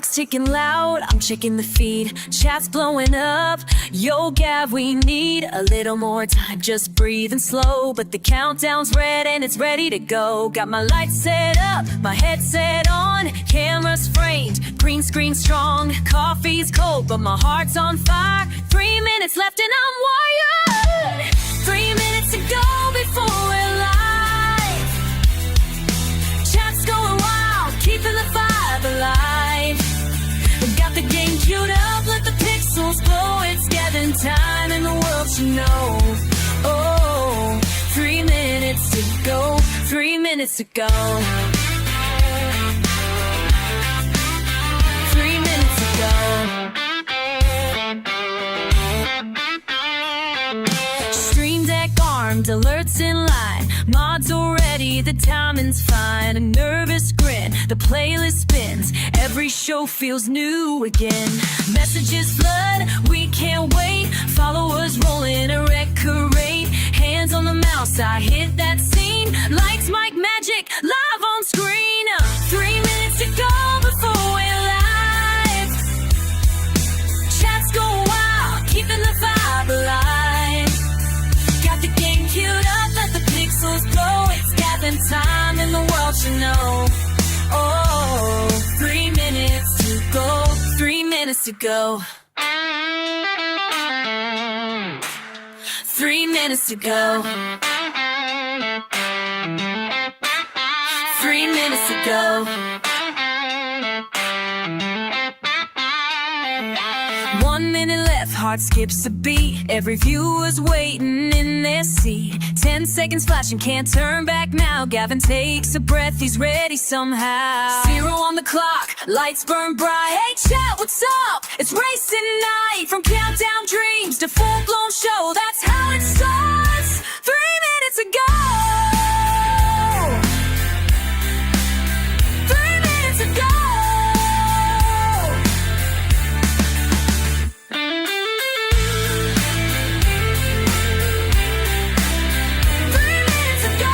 clock's ticking loud, I'm checking the feed, chat's blowing up. Yo, Gav, we need a little more time, just breathing slow. But the countdown's red and it's ready to go. Got my lights set up, my headset on, cameras framed, green screen strong. Coffee's cold, but my heart's on fire. 3 minutes left and I'm wired. 3 minutes to go before we're live. Chat's going wild, keeping the vibe alive. Got the game queued up, let the pixels glow. It's gathering time and the world should know. Oh, 3 minutes to go, 3 minutes to go. 3 minutes to go. Stream deck armed, alerts in line, mods already, the timing's fine. A nervous grin, the playlist spins, every show feels new again. Messages flood, we can't wait, followers rolling a record rate. Hands on the mouse, I hit that scene, lights, mic, magic, live on screen. 3 minutes to go before we're live. Chat's going wild, keeping the vibe alive. Got the game queued up, let the pixels glow. It's gathering time and the world should know. Oh, 3 minutes to go, 3 minutes to go. 3 minutes to go. 3 minutes to go. 1 minute left, heart skips a beat. Every viewer's waiting in their seat. 10 seconds flashing, can't turn back now. Gavin takes a breath, he's ready somehow. 0 on the clock, lights burn bright. Hey chat, what's up? It's racing night. From countdown dreams to full-blown show, that's how it starts. 3 minutes ago. 3 minutes ago. 3 minutes ago.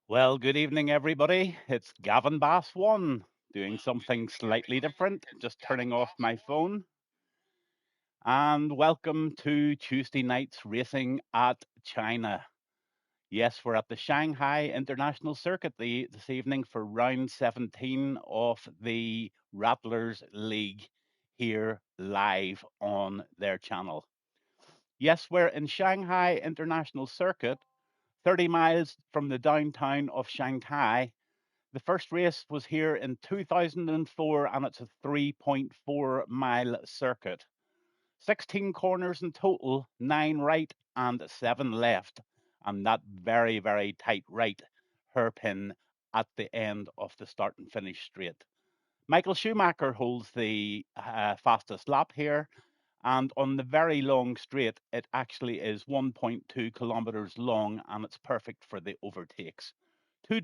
Well, good evening, everybody. It's Gavin Bass 1 doing something slightly different, just turning off my phone. And welcome to Tuesday night's racing at China. Yes, we're at the Shanghai International Circuit this evening for round 17 of the Rattlers League here live on their channel. Yes, we're in Shanghai International Circuit, 30 miles from the downtown of Shanghai. The first race was here in 2004 and it's a 3.4 mile circuit. 16 corners in total, 9 right and 7 left. And that very, very tight right hairpin at the end of the start and finish straight. Michael Schumacher holds the fastest lap here. And on the very long straight, it actually is 1.2 kilometers long and it's perfect for the overtakes. 2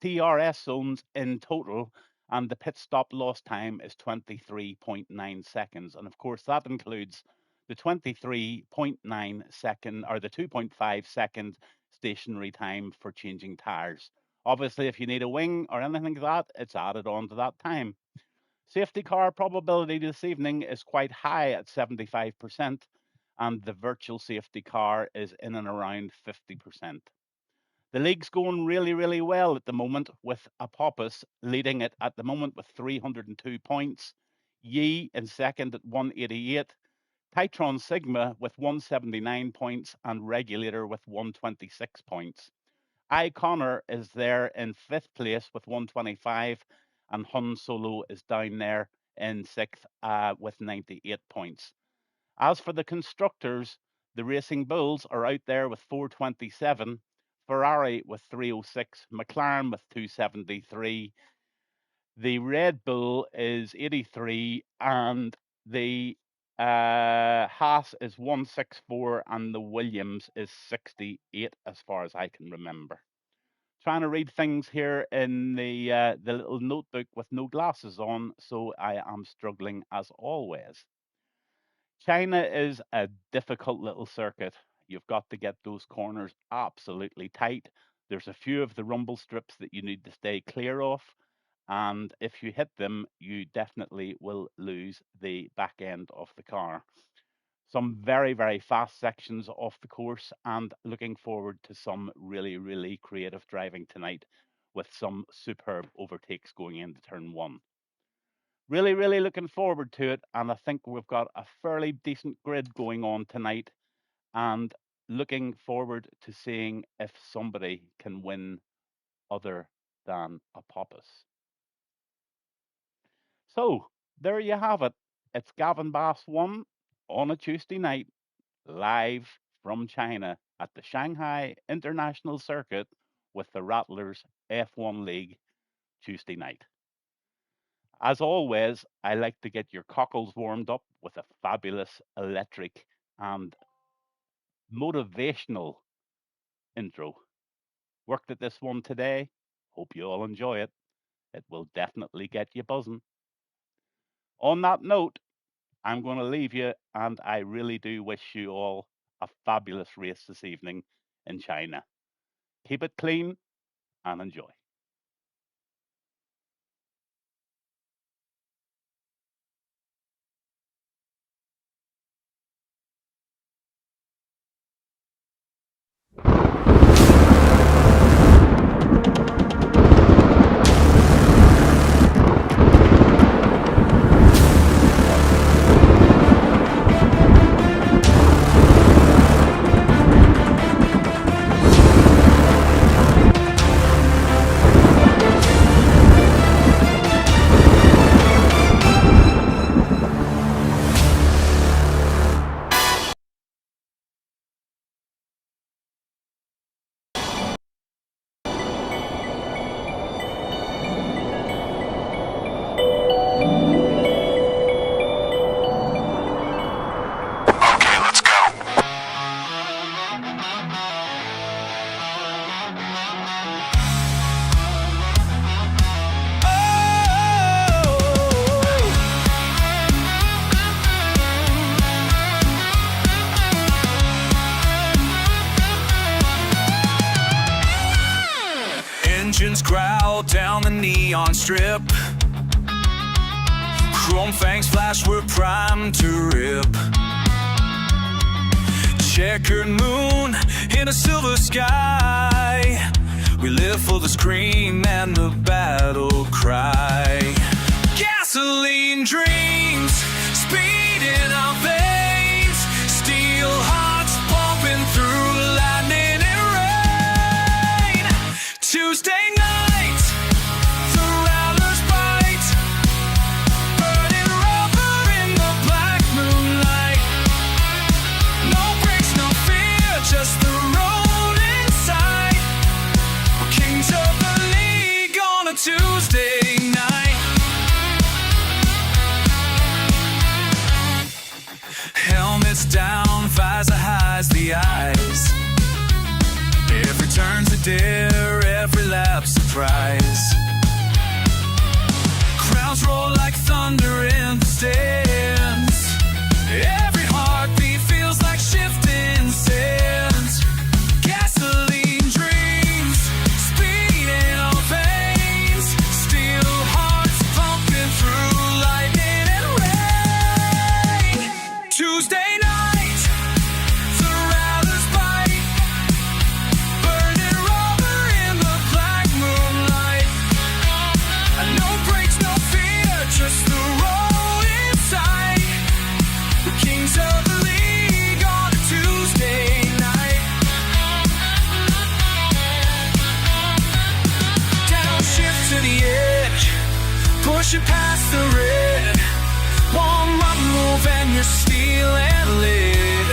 DRS zones in total, and the pit stop lost time is 23.9 seconds. And of course, that includes the 23.9 second or the 2.5 second stationary time for changing tires. Obviously, if you need a wing or anything like that, it's added on to that time. Safety car probability this evening is quite high at 75%, and the virtual safety car is in and around 50%. The league's going really, really well at the moment, with Apophis leading it at the moment with 302 points, Yi in second at 188, Titron Sigma with 179 points, and Regulator with 126 points. I Connor is there in fifth place with 125, and Hun Solo is down there in sixth with 98 points. As for the constructors, the Racing Bulls are out there with 427, Ferrari with 306, McLaren with 273, The Red Bull is 83, and the Haas is 164, and the Williams is 68, as far as I can remember. Trying to read things here in the little notebook with no glasses on, so I am struggling as always. China is a difficult little circuit. You've got to get those corners absolutely tight. There's a few of the rumble strips that you need to stay clear of. And if you hit them, you definitely will lose the back end of the car. Some very, very fast sections off the course, and looking forward to some really, really creative driving tonight with some superb overtakes going into turn one. Really, really looking forward to it, and I think we've got a fairly decent grid going on tonight, and looking forward to seeing if somebody can win other than a Pappas. So there you have it. It's Gavin Bass 1 on a Tuesday night, live from China at the Shanghai International Circuit with the Rattlers F1 League Tuesday night. As always, I like to get your cockles warmed up with a fabulous electric and motivational intro. Worked at this one today. Hope you all enjoy it. It will definitely get you buzzing. On that note, I'm going to leave you, and I really do wish you all a fabulous race this evening in China. Keep it clean and enjoy. Engines growl down the neon strip. Chrome fangs flash, we're primed to rip. Checkered moon in a silver sky. We live for the scream and the battle cry. Gasoline dreams, speed in our veins. Steel hearts pumping through lightning and rain. Tuesday night, the Rattlers bite. Burning rubber in the black moonlight. No brakes, no fear, just the road inside. We're kings of the league on a Tuesday night. Helmets down, visor hides the eyes. Every turn's a dare, every lap's a prize. Crowds roll like thunder in the stands. Every heartbeat feels like shifting sands. Gasoline dreams, speed in our veins. Steel hearts pumping through lightning and rain. Tuesday night, the Rattlers bite. Burning rubber in the black moonlight. No brakes, no fear, just the road inside. We're kings of the league on a Tuesday night. Downshift to the edge, pushing past the red. One more move and you're steel and lead.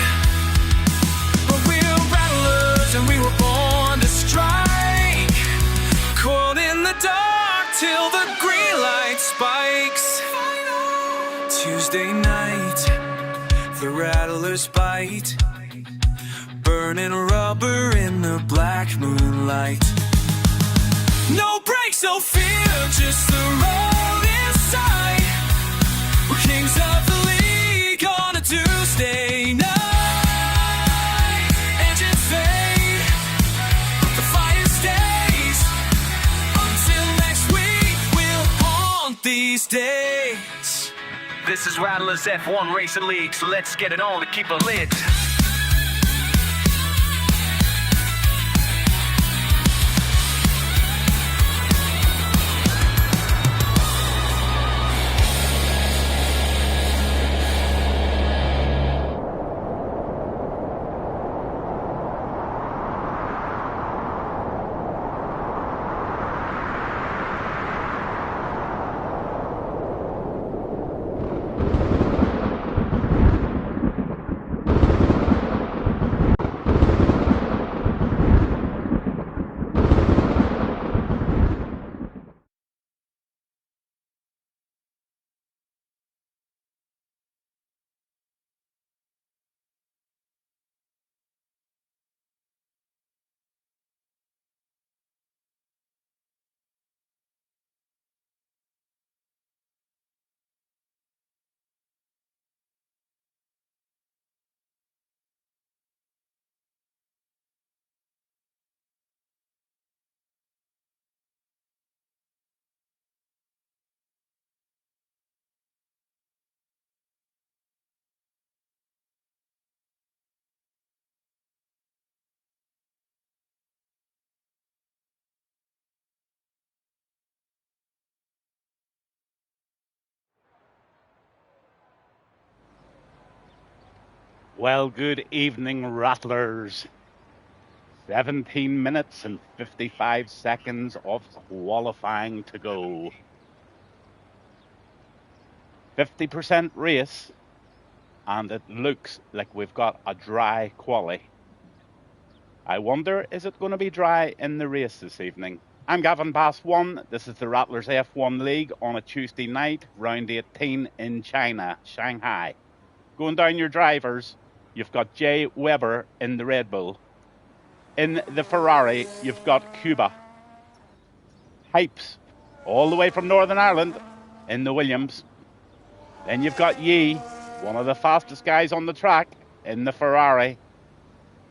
But we're rattlers and we were born to strike. Caught in the dark till the green light. rattlers bite, burning rubber in the black moonlight. No brakes, no fear, just the road inside. We're kings of the league on a Tuesday night. Engines fade, but the fire stays. Until next week, we'll haunt these days. This is Rattlers F1 Racing League, so let's get it on to keep it lit. Well, good evening, Rattlers. 17 minutes and 55 seconds of qualifying to go. 50% race, and it looks like we've got a dry quali. I wonder, is it going to be dry in the race this evening? I'm Gavin Bass 1. This is the Rattlers F1 League on a Tuesday night, round 18 in China, Shanghai. Going down your drivers, you've got Jay Weber in the Red Bull. In the Ferrari, you've got Cuba. Hypes, all the way from Northern Ireland, in the Williams. Then you've got Yi, one of the fastest guys on the track, in the Ferrari.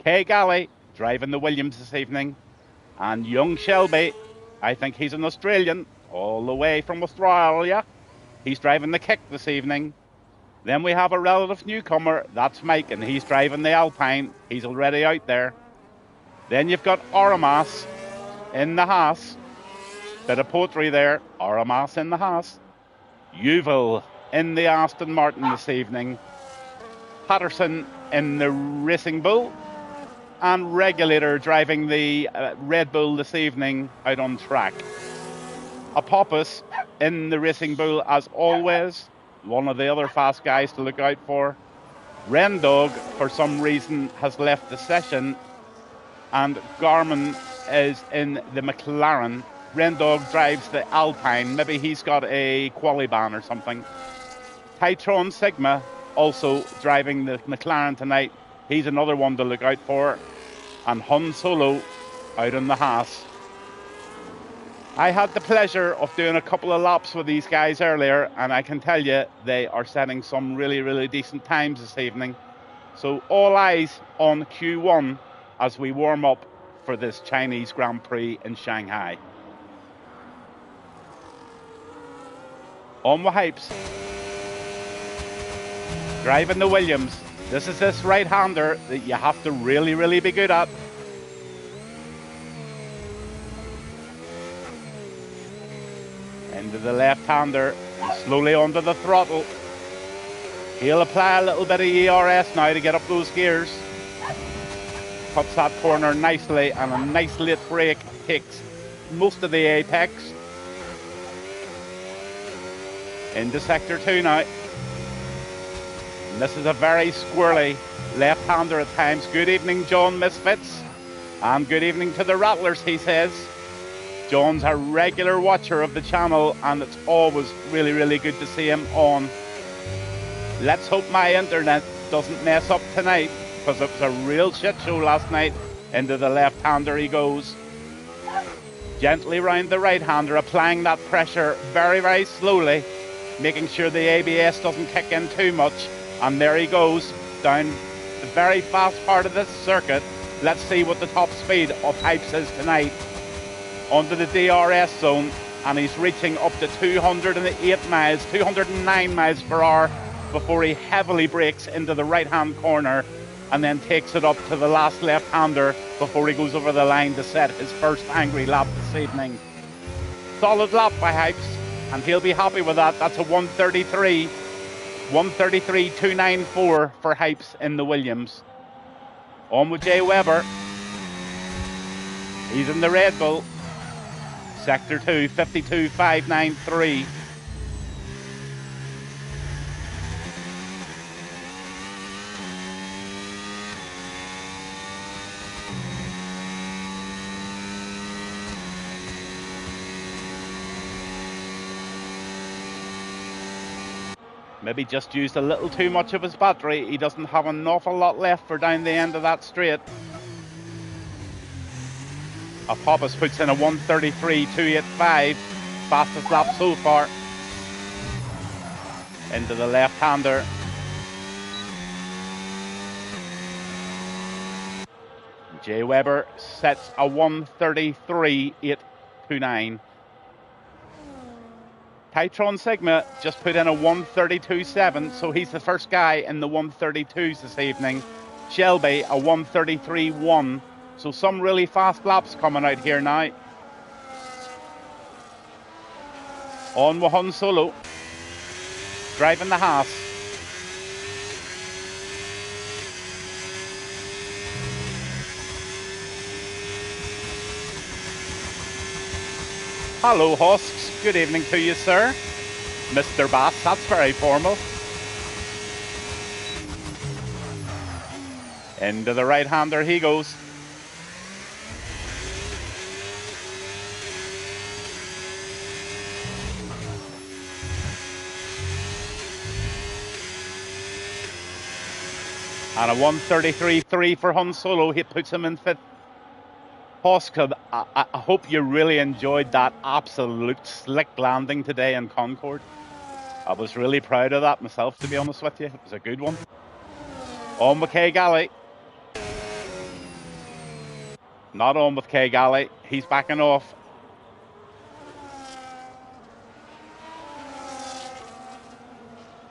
Kay Galley, driving the Williams this evening. And young Shelby, I think he's an Australian, all the way from Australia. He's driving the Kick this evening. Then we have a relative newcomer, that's Mike, and he's driving the Alpine. He's already out there. Then you've got Oramas in the Haas. Bit of poetry there, Oramas in the Haas. Yuval in the Aston Martin this evening. Patterson in the Racing Bull. And Regulator driving the Red Bull this evening out on track. Apophis in the Racing Bull as always. One of the other fast guys to look out for. Rendog, for some reason, has left the session, and Garmin is in the McLaren. Rendog drives the Alpine. Maybe he's got a quali ban or something. Tytron Sigma also driving the McLaren tonight. He's another one to look out for. And Han Solo out in the Haas. I had the pleasure of doing a couple of laps with these guys earlier, and I can tell you they are setting some really, really decent times this evening. So all eyes on Q1 as we warm up for this Chinese Grand Prix in Shanghai. On with Hypes. Driving the Williams. This is this right-hander that you have to really, really be good at. Into the left-hander, slowly onto the throttle. He'll apply a little bit of ERS now to get up those gears. Cuts that corner nicely, and a nice late brake takes most of the apex. Into sector 2 now. And this is a very squirrely left-hander at times. Good evening, John Misfits. And good evening to the Rattlers, he says. John's a regular watcher of the channel, and it's always really, really good to see him on. Let's hope my internet doesn't mess up tonight, because it was a real shit show last night. Into the left-hander he goes. Gently round the right-hander, applying that pressure very, very slowly, making sure the ABS doesn't kick in too much. And there he goes, down the very fast part of this circuit. Let's see what the top speed of Hypes is tonight. Onto the DRS zone, and he's reaching up to 208 miles, 209 miles per hour, before he heavily brakes into the right-hand corner and then takes it up to the last left-hander before he goes over the line to set his first angry lap this evening. Solid lap by Hypes, and he'll be happy with that. That's a 133.294 for Hypes in the Williams. On with Jay Webber. He's in the Red Bull. Sector 2, 52.593. Maybe just used a little too much of his battery. He doesn't have an awful lot left for down the end of that straight. Pappas puts in a 133.285, fastest lap so far. Into the left-hander. Jay Webber sets a 133.829. Titron Sigma just put in a 132.7, so he's the first guy in the 132s this evening. Shelby a 133.1, so some really fast laps coming out here now. On with Han Solo, driving the Haas. Hello, Husks. Good evening to you, sir. Mr. Bass, that's very formal. Into the right-hander he goes. And a 133.3 for Han Solo. He puts him in fifth. Hoskell, I hope you really enjoyed that absolute slick landing today in Concord. I was really proud of that myself, to be honest with you. It was a good one. On with Kay Galley. Not on with Kay Galley. He's backing off.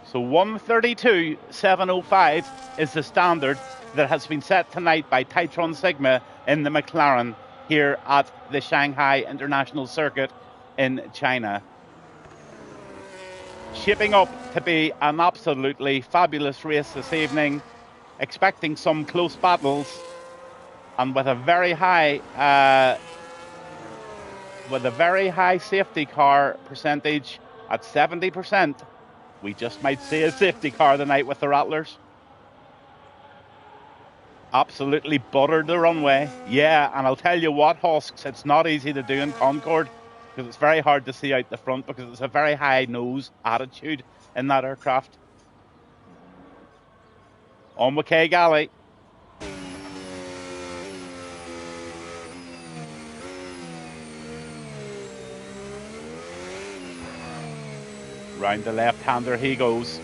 So 132.705 is the standard that has been set tonight by Titron Sigma in the McLaren here at the Shanghai International Circuit in China. Shaping up to be an absolutely fabulous race this evening, expecting some close battles, and with a very high safety car percentage at 70%. We just might see a safety car tonight with the Rattlers. Absolutely buttered the runway. Yeah, and I'll tell you what, Husks, it's not easy to do in Concord because it's very hard to see out the front because it's a very high nose attitude in that aircraft. On with Kay Galley. Round the left-hander he goes.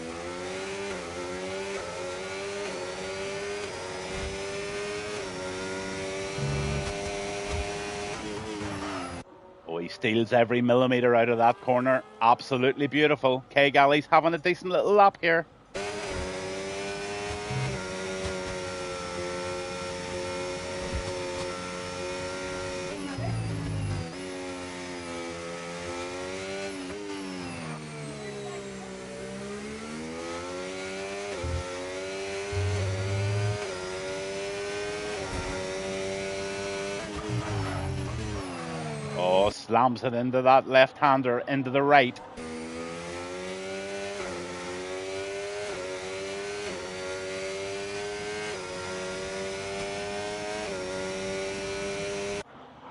Oh, he steals every millimetre out of that corner. Absolutely beautiful. Kay Galley's having a decent little lap here. Oh, slams it into that left-hander, into the right.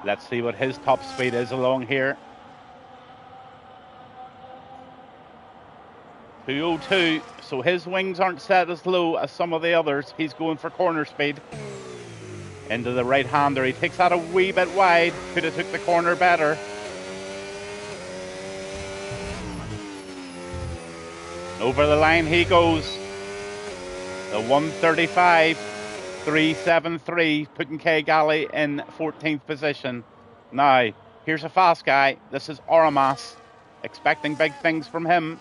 Let's see what his top speed is along here. 202, so his wings aren't set as low as some of the others. He's going for corner speed. Into the right-hander. He takes that a wee bit wide. Could have took the corner better. Over the line he goes. The 135.373, putting Kay Galley in 14th position. Now, here's a fast guy. This is Oramas. Expecting big things from him.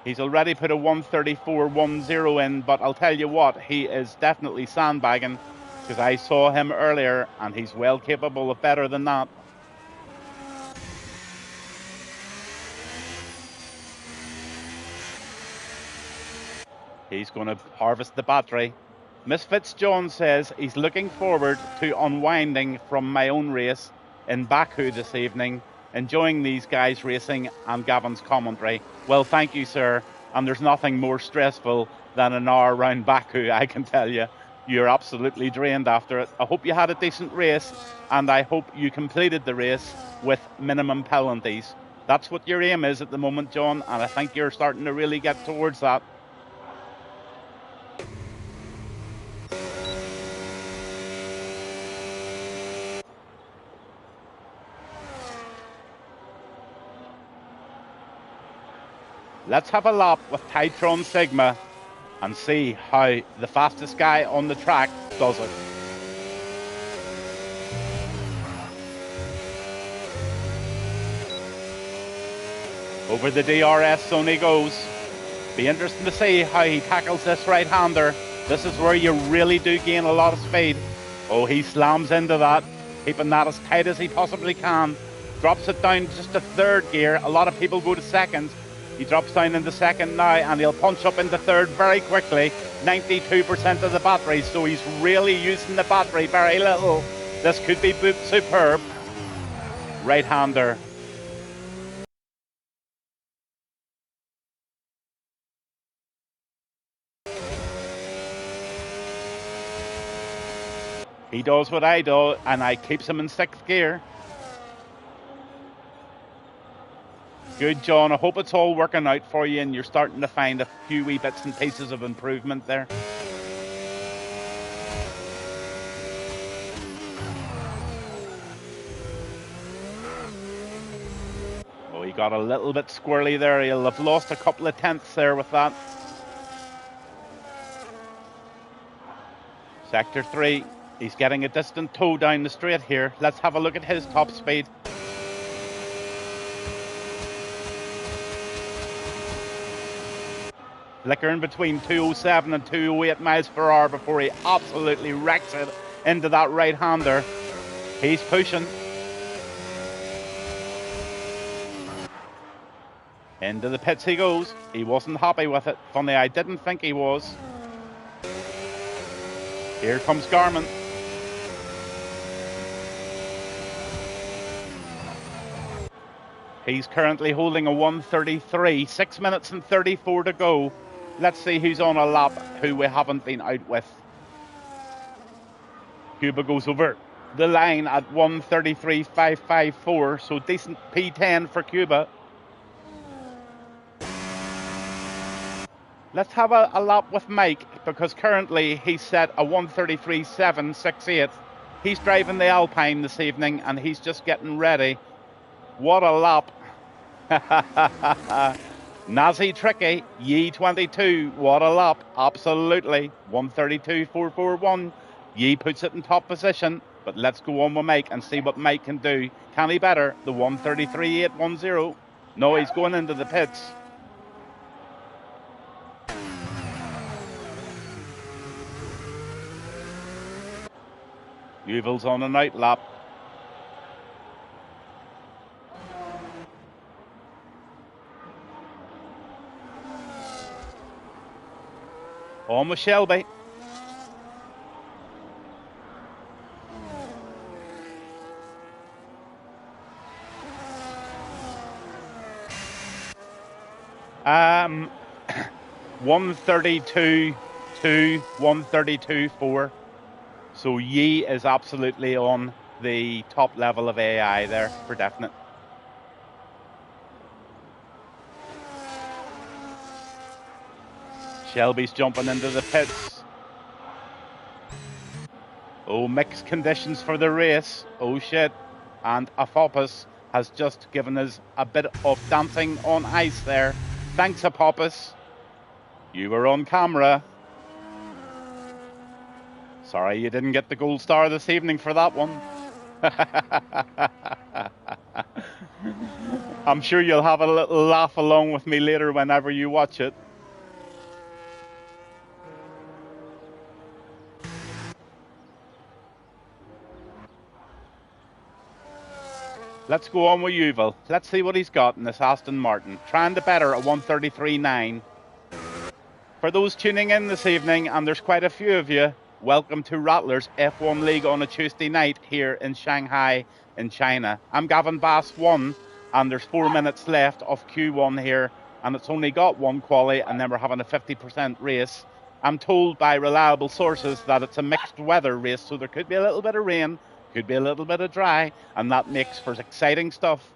He's already put a 134.10 in, but I'll tell you what, he is definitely sandbagging, because I saw him earlier and he's well capable of better than that. He's going to harvest the battery. Misfits John says he's looking forward to unwinding from my own race in Baku this evening, enjoying these guys racing and Gavin's commentary. Well, thank you, sir. And there's nothing more stressful than an hour round Baku, I can tell you. You're absolutely drained after it. I hope you had a decent race, and I hope you completed the race with minimum penalties. That's what your aim is at the moment, John, and I think you're starting to really get towards that. Let's have a lap with Titron Sigma and see how the fastest guy on the track does it. Over the DRS zone he goes. Be interesting to see how he tackles this right-hander. This is where you really do gain a lot of speed. Oh, he slams into that, keeping that as tight as he possibly can. Drops it down just to third gear. A lot of people go to second. He drops down into second now, and he'll punch up into third very quickly. 92% of the battery, so he's really using the battery very little. This could be superb. Right-hander. He does what I do, and I keeps him in sixth gear. Good, John. I hope it's all working out for you and you're starting to find a few wee bits and pieces of improvement there. Oh, he got a little bit squirrely there. He'll have lost a couple of tenths there with that. Sector 3. He's getting a distant toe down the straight here. Let's have a look at his top speed. Flickering between 207 and 208 miles per hour before he absolutely wrecks it into that right-hander. He's pushing. Into the pits he goes. He wasn't happy with it. Funny, I didn't think he was. Here comes Garmin. He's currently holding a 133, 6 minutes and 34 to go. Let's see who's on a lap who we haven't been out with. Cuba goes over the line at 133.554, so decent P10 for Cuba. Let's have a lap with Mike, because currently he's set a 133.768. He's driving the Alpine this evening and he's just getting ready. What a lap. Nazi Tricky, Yi 22, what a lap, absolutely. 132.441. Yi puts it in top position, but let's go on with Mike and see what Mike can do. Can he better the 133.810? No, he's going into the pits. Yuval's on an out lap. Almost Shelby. Um, 132.2, 132.4. So Yi is absolutely on the top level of AI there for definite. Shelby's jumping into the pits. Oh, mixed conditions for the race. Oh, shit. And Apophis has just given us a bit of dancing on ice there. Thanks, Apophis. You were on camera. Sorry you didn't get the gold star this evening for that one. I'm sure you'll have a little laugh along with me later whenever you watch it. Let's go on with Yuval. Let's see what he's got in this Aston Martin. Trying to better at 1:33.9. For those tuning in this evening, and there's quite a few of you, welcome to Rattlers F1 League on a Tuesday night here in Shanghai in China. I'm Gavin Bass 1, and there's 4 minutes left of Q1 here, and it's only got one quali, and then we're having a 50% race. I'm told by reliable sources that it's a mixed weather race, so there could be a little bit of rain, could be a little bit of dry, and that makes for exciting stuff.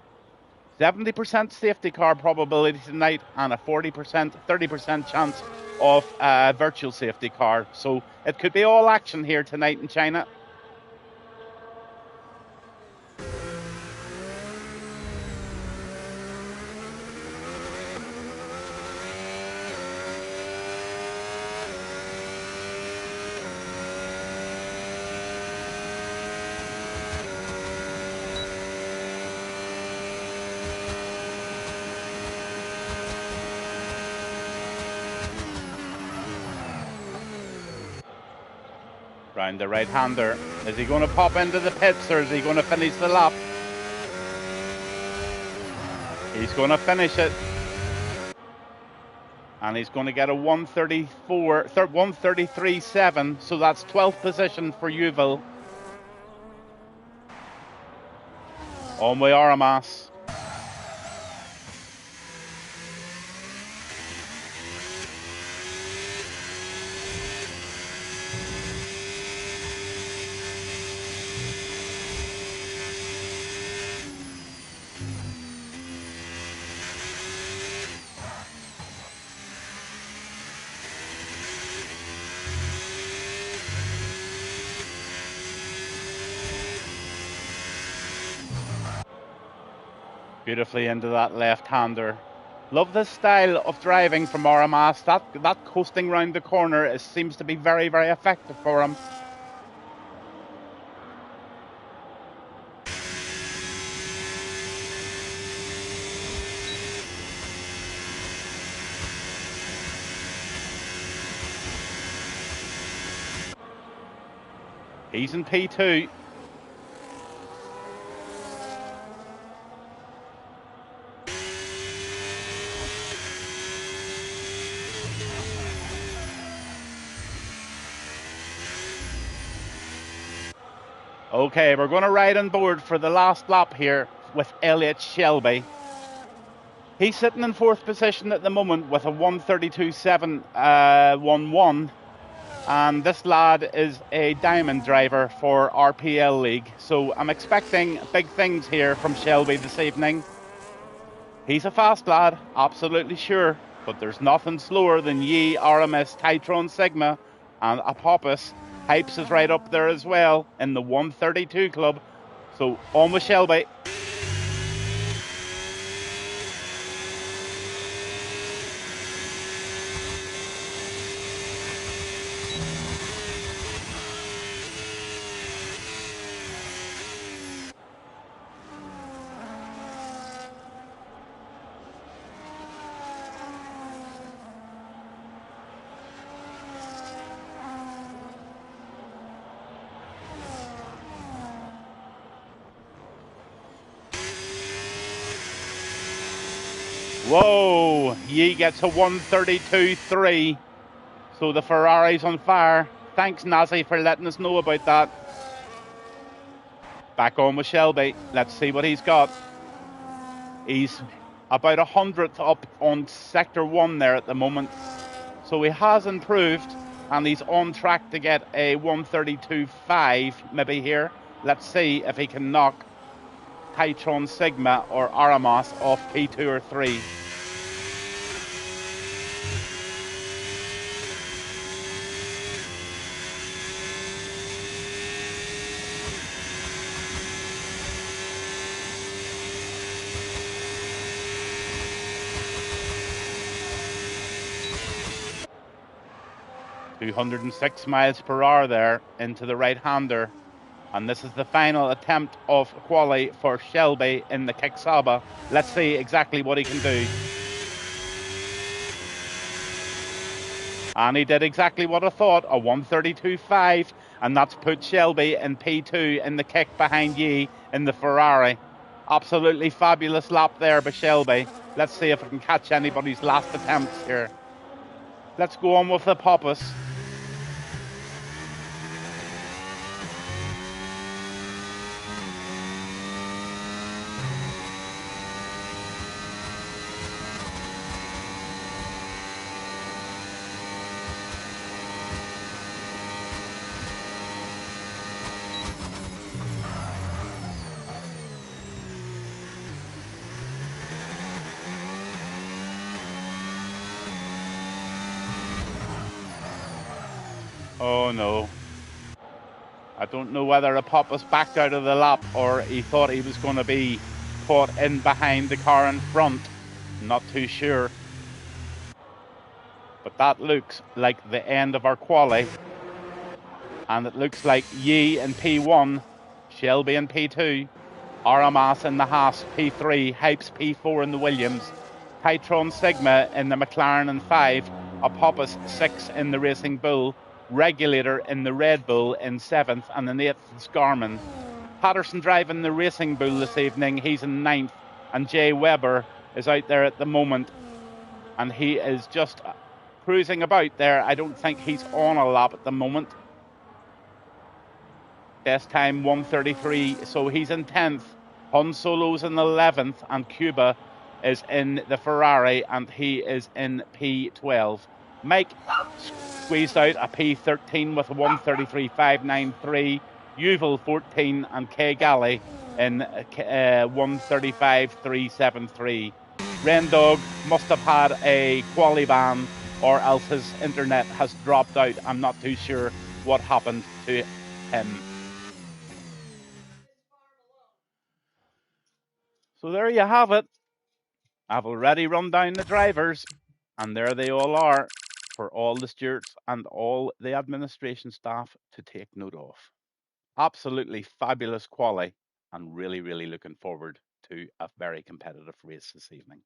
70% safety car probability tonight, and a 30% chance of a virtual safety car. So it could be all action here tonight in China. Round the right-hander. Is he going to pop into the pits, or is he going to finish the lap? He's going to finish it. And he's going to get a 1:33.7, so that's 12th position for Yuval. On with Aramas. Beautifully into that left-hander. Love this style of driving from Aramas. That coasting round the corner seems to be very, very effective for him. He's in P2. Okay, we're going to ride on board for the last lap here with Elliot Shelby. He's sitting in 4th position at the moment with a 1:32.711. And this lad is a diamond driver for RPL League. So I'm expecting big things here from Shelby this evening. He's a fast lad, absolutely sure. But there's nothing slower than Yi, RMS, Titron Sigma, and Apophis. Hypes is right up there as well in the 1:32 club. So on with Shelby. Whoa, Yi gets a 1:32.3. So the Ferrari's on fire. Thanks, Nazi, for letting us know about that. Back on with Shelby. Let's see what he's got. He's about 100th up on Sector 1 there at the moment. So he has improved, and he's on track to get a 1:32.5 maybe here. Let's see if he can knock Titron Sigma or Aramas off P2 or 3. 206 miles per hour there into the right-hander. And this is the final attempt of quali for Shelby in the Kicksaba. Let's see exactly what he can do. And he did exactly what I thought, a 132.5, and that's put Shelby in P2 in the kick behind Yi in the Ferrari. Absolutely fabulous lap there by Shelby. Let's see if I can catch anybody's last attempts here. Let's go on with the Poppus. Oh no. I don't know whether a Poppus backed out of the lap or he thought he was going to be caught in behind the car in front. Not too sure. But that looks like the end of our quali. And it looks like Yi in P1, Shelby in P2, Aramas in the Haas P3, Hypes P4 in the Williams, Titron Sigma in the McLaren in 5, a Poppus 6 in the Racing Bull, Regulator in the Red Bull in 7th, and in 8th is Garmin. Patterson driving the Racing Bull this evening, he's in 9th, and Jay Webber is out there at the moment, and he is just cruising about there. I don't think he's on a lap at the moment. Best time 1:33, so he's in 10th. Han Solo's in 11th, and Cuba is in the Ferrari, and he is in P12. Mike squeezed out a P13 with a 1:33.593. Yuval 14, and Kay Galley in 1:35.373. Rendog must have had a quali ban, or else his internet has dropped out. I'm not too sure what happened to him. So there you have it. I've already run down the drivers, and there they all are for all the stewards and all the administration staff to take note of. Absolutely fabulous quali, and really, really looking forward to a very competitive race this evening.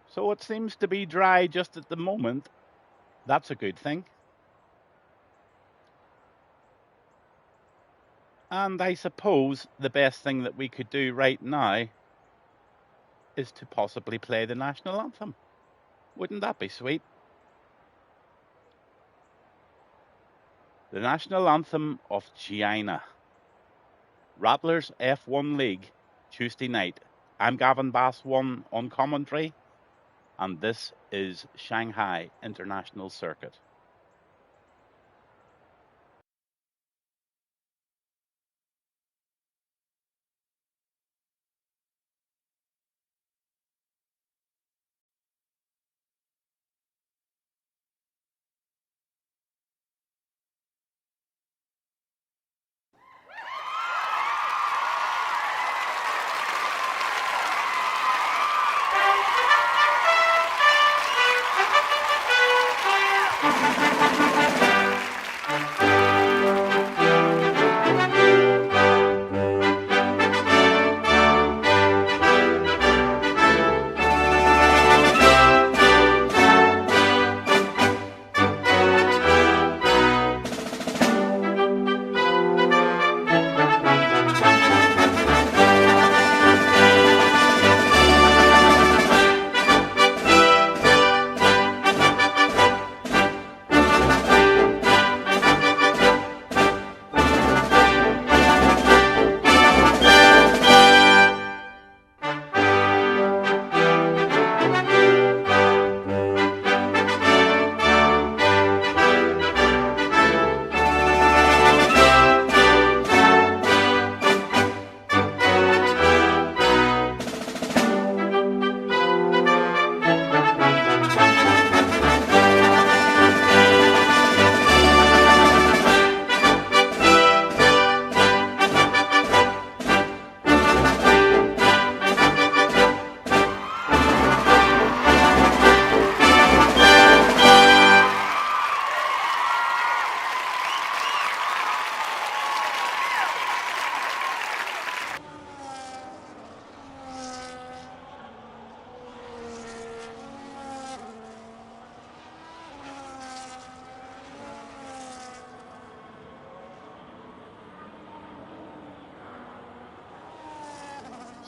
So it seems to be dry just at the moment. That's a good thing. And I suppose the best thing that we could do right now is to possibly play the national anthem. Wouldn't that be sweet? The national anthem of China. Rattlers F1 League, Tuesday night. I'm Gavin Bass 1 on commentary, and this is Shanghai International Circuit.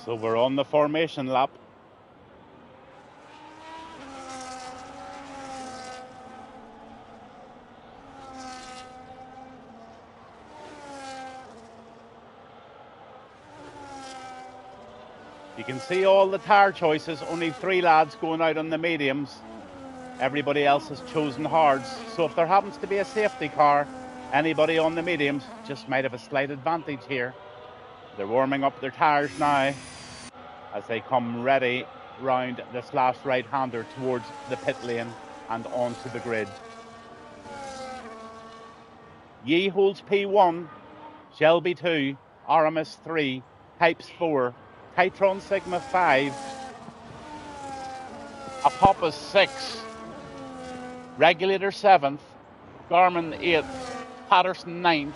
So we're on the formation lap. You can see all the tyre choices, only 3 lads going out on the mediums. Everybody else has chosen hards. So if there happens to be a safety car, anybody on the mediums just might have a slight advantage here. They're warming up their tyres now as they come ready round this last right-hander towards the pit lane and onto the grid. Yee holds P1, Shelby 2, Aramis 3, Pipes 4, Titron Sigma 5, Apophis 6, Regulator 7th, Garmin 8th, Patterson 9th,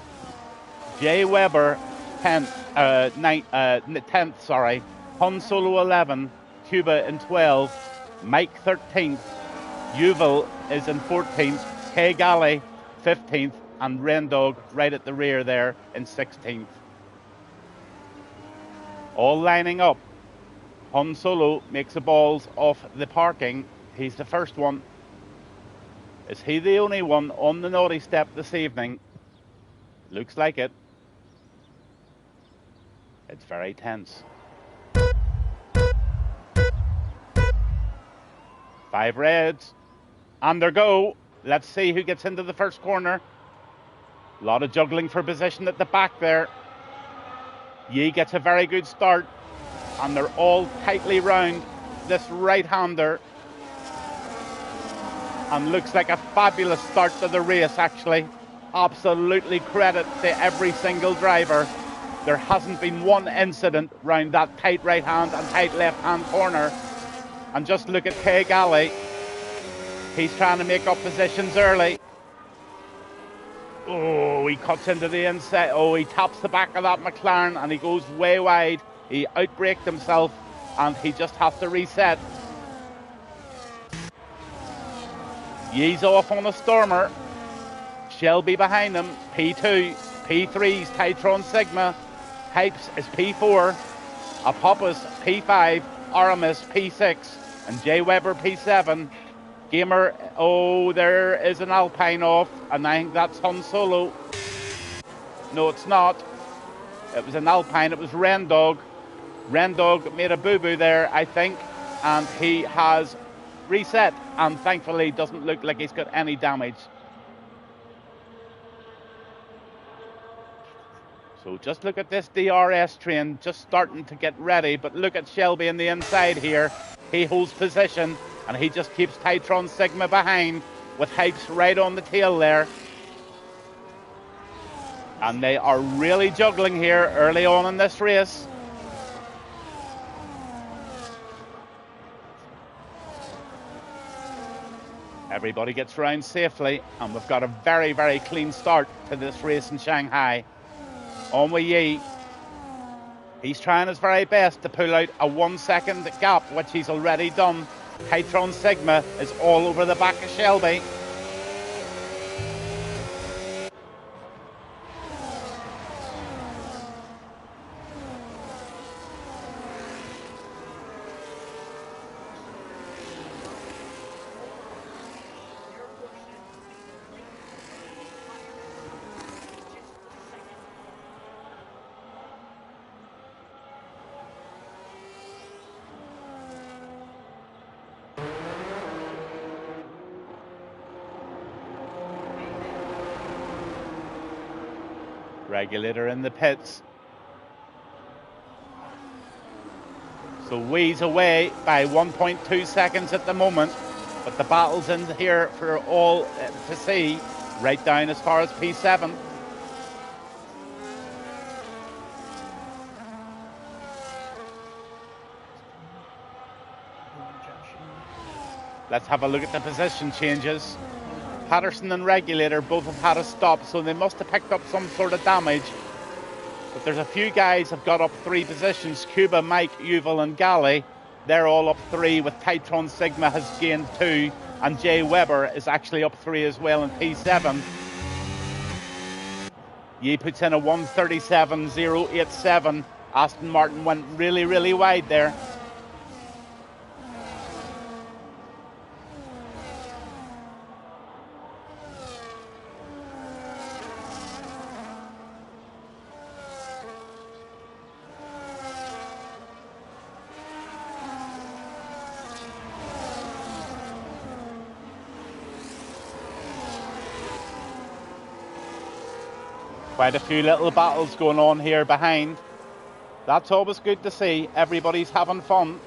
Jay Weber 10th, Han Solo 11, Cuba in 12, Mike 13th, Yuval is in 14th, Kay Galley 15th, and Rendog right at the rear there in 16th. All lining up. Han Solo makes the balls off the parking. He's the first one. Is he the only one on the naughty step this evening? Looks like it. It's very tense. 5 reds. And there go. Let's see who gets into the first corner. A lot of juggling for position at the back there. Yee gets a very good start. And they're all tightly round this right-hander. And looks like a fabulous start to the race, actually. Absolutely credit to every single driver. There hasn't been one incident round that tight right-hand and tight left-hand corner. And just look at Kay Galley. He's trying to make up positions early. Oh, he cuts into the inside. Oh, he taps the back of that McLaren and he goes way wide. He outbraked himself and he just has to reset. Yee's off on a stormer. Shelby behind him. P2. P3's Titron Sigma. Pipes is P4. Apophis P5. Aramis P6. And Jay Weber P7. Gamer, oh, there is an Alpine off, and I think that's Han Solo. No, it's not. It was an Alpine, it was Rendog. Rendog made a boo-boo there, I think, and he has reset, and thankfully doesn't look like he's got any damage. So just look at this DRS train, just starting to get ready, but look at Shelby on the inside here. He holds position. And he just keeps Titron Sigma behind with Hypes right on the tail there. And they are really juggling here early on in this race. Everybody gets round safely, and we've got a very, very clean start to this race in Shanghai. On with Yee. He's trying his very best to pull out a 1 second gap, which he's already done. Titron Sigma is all over the back of Shelby. Regulator in the pits. So Wee's away by 1.2 seconds at the moment, but the battle's in here for all to see, right down as far as P7. Let's have a look at the position changes. Patterson and Regulator both have had a stop, so they must have picked up some sort of damage. But there's a few guys have got up 3 positions. Cuba, Mike, Yuval and Galley, they're all up 3, with Titron Sigma has gained 2, and Jay Weber is actually up 3 as well in P7. Yee puts in a 1:37.087. Aston Martin went really, really wide there. Quite a few little battles going on here behind. That's always good to see. Everybody's having fun.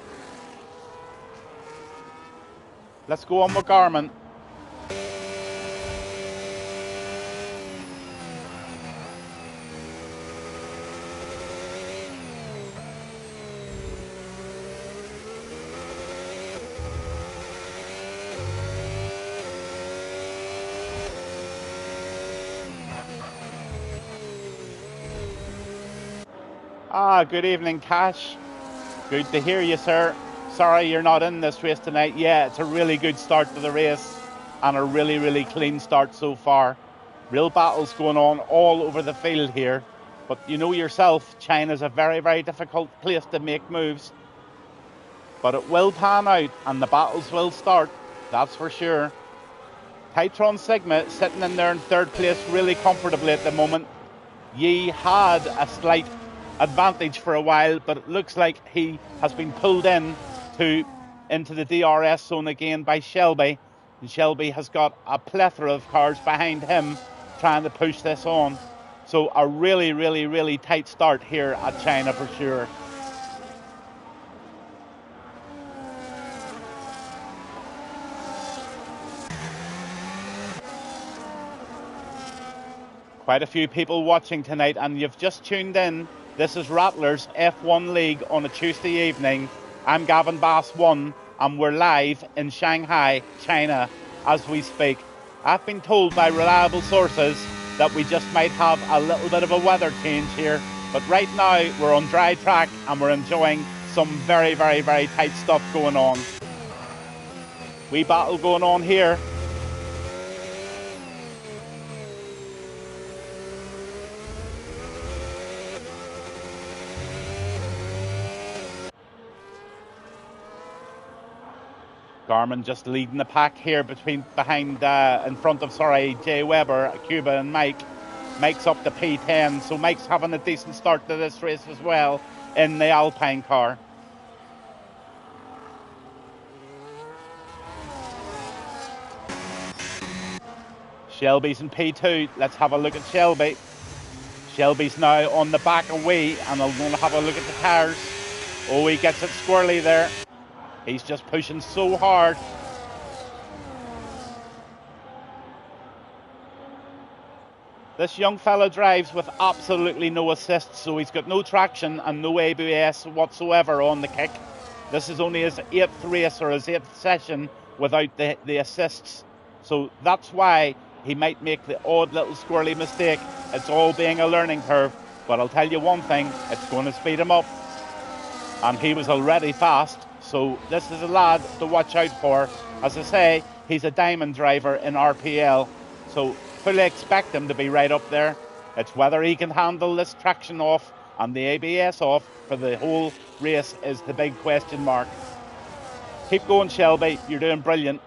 Let's go on with Garmin. Good evening, Cash. Good to hear you, sir. Sorry you're not in this race tonight. Yeah, it's a really good start to the race and a really, really clean start so far. Real battles going on all over the field here. But you know yourself, China's a very, very difficult place to make moves. But it will pan out and the battles will start, that's for sure. Titron Sigma sitting in there in third place really comfortably at the moment. Yi had a slight advantage for a while, but it looks like he has been pulled into the DRS zone again by Shelby, and Shelby has got a plethora of cars behind him trying to push this on. So a really, really, really tight start here at China for sure. Quite a few people watching tonight, and you've just tuned in. This is Rattlers F1 League on a Tuesday evening. I'm Gavin Bass 1, and we're live in Shanghai, China, as we speak. I've been told by reliable sources that we just might have a little bit of a weather change here, but right now we're on dry track and we're enjoying some very, very, very tight stuff going on. Wee battle going on here. Garmin just leading the pack here in front of Jay Weber, Cuba and Mike. Mike's up to P10, so Mike's having a decent start to this race as well in the Alpine car. Shelby's in P2. Let's have a look at Shelby. Shelby's now on the back away, and I'm going to have a look at the tires. Oh, he gets it squirrely there. He's just pushing so hard. This young fella drives with absolutely no assists, so he's got no traction and no ABS whatsoever on the kick. This is only his 8th race or his 8th session without the assists. So that's why he might make the odd little squirrely mistake. It's all being a learning curve, but I'll tell you one thing, it's going to speed him up. And he was already fast. So this is a lad to watch out for. As I say, he's a diamond driver in RPL. So fully expect him to be right up there. It's whether he can handle this traction off and the ABS off for the whole race is the big question mark. Keep going, Shelby. You're doing brilliant.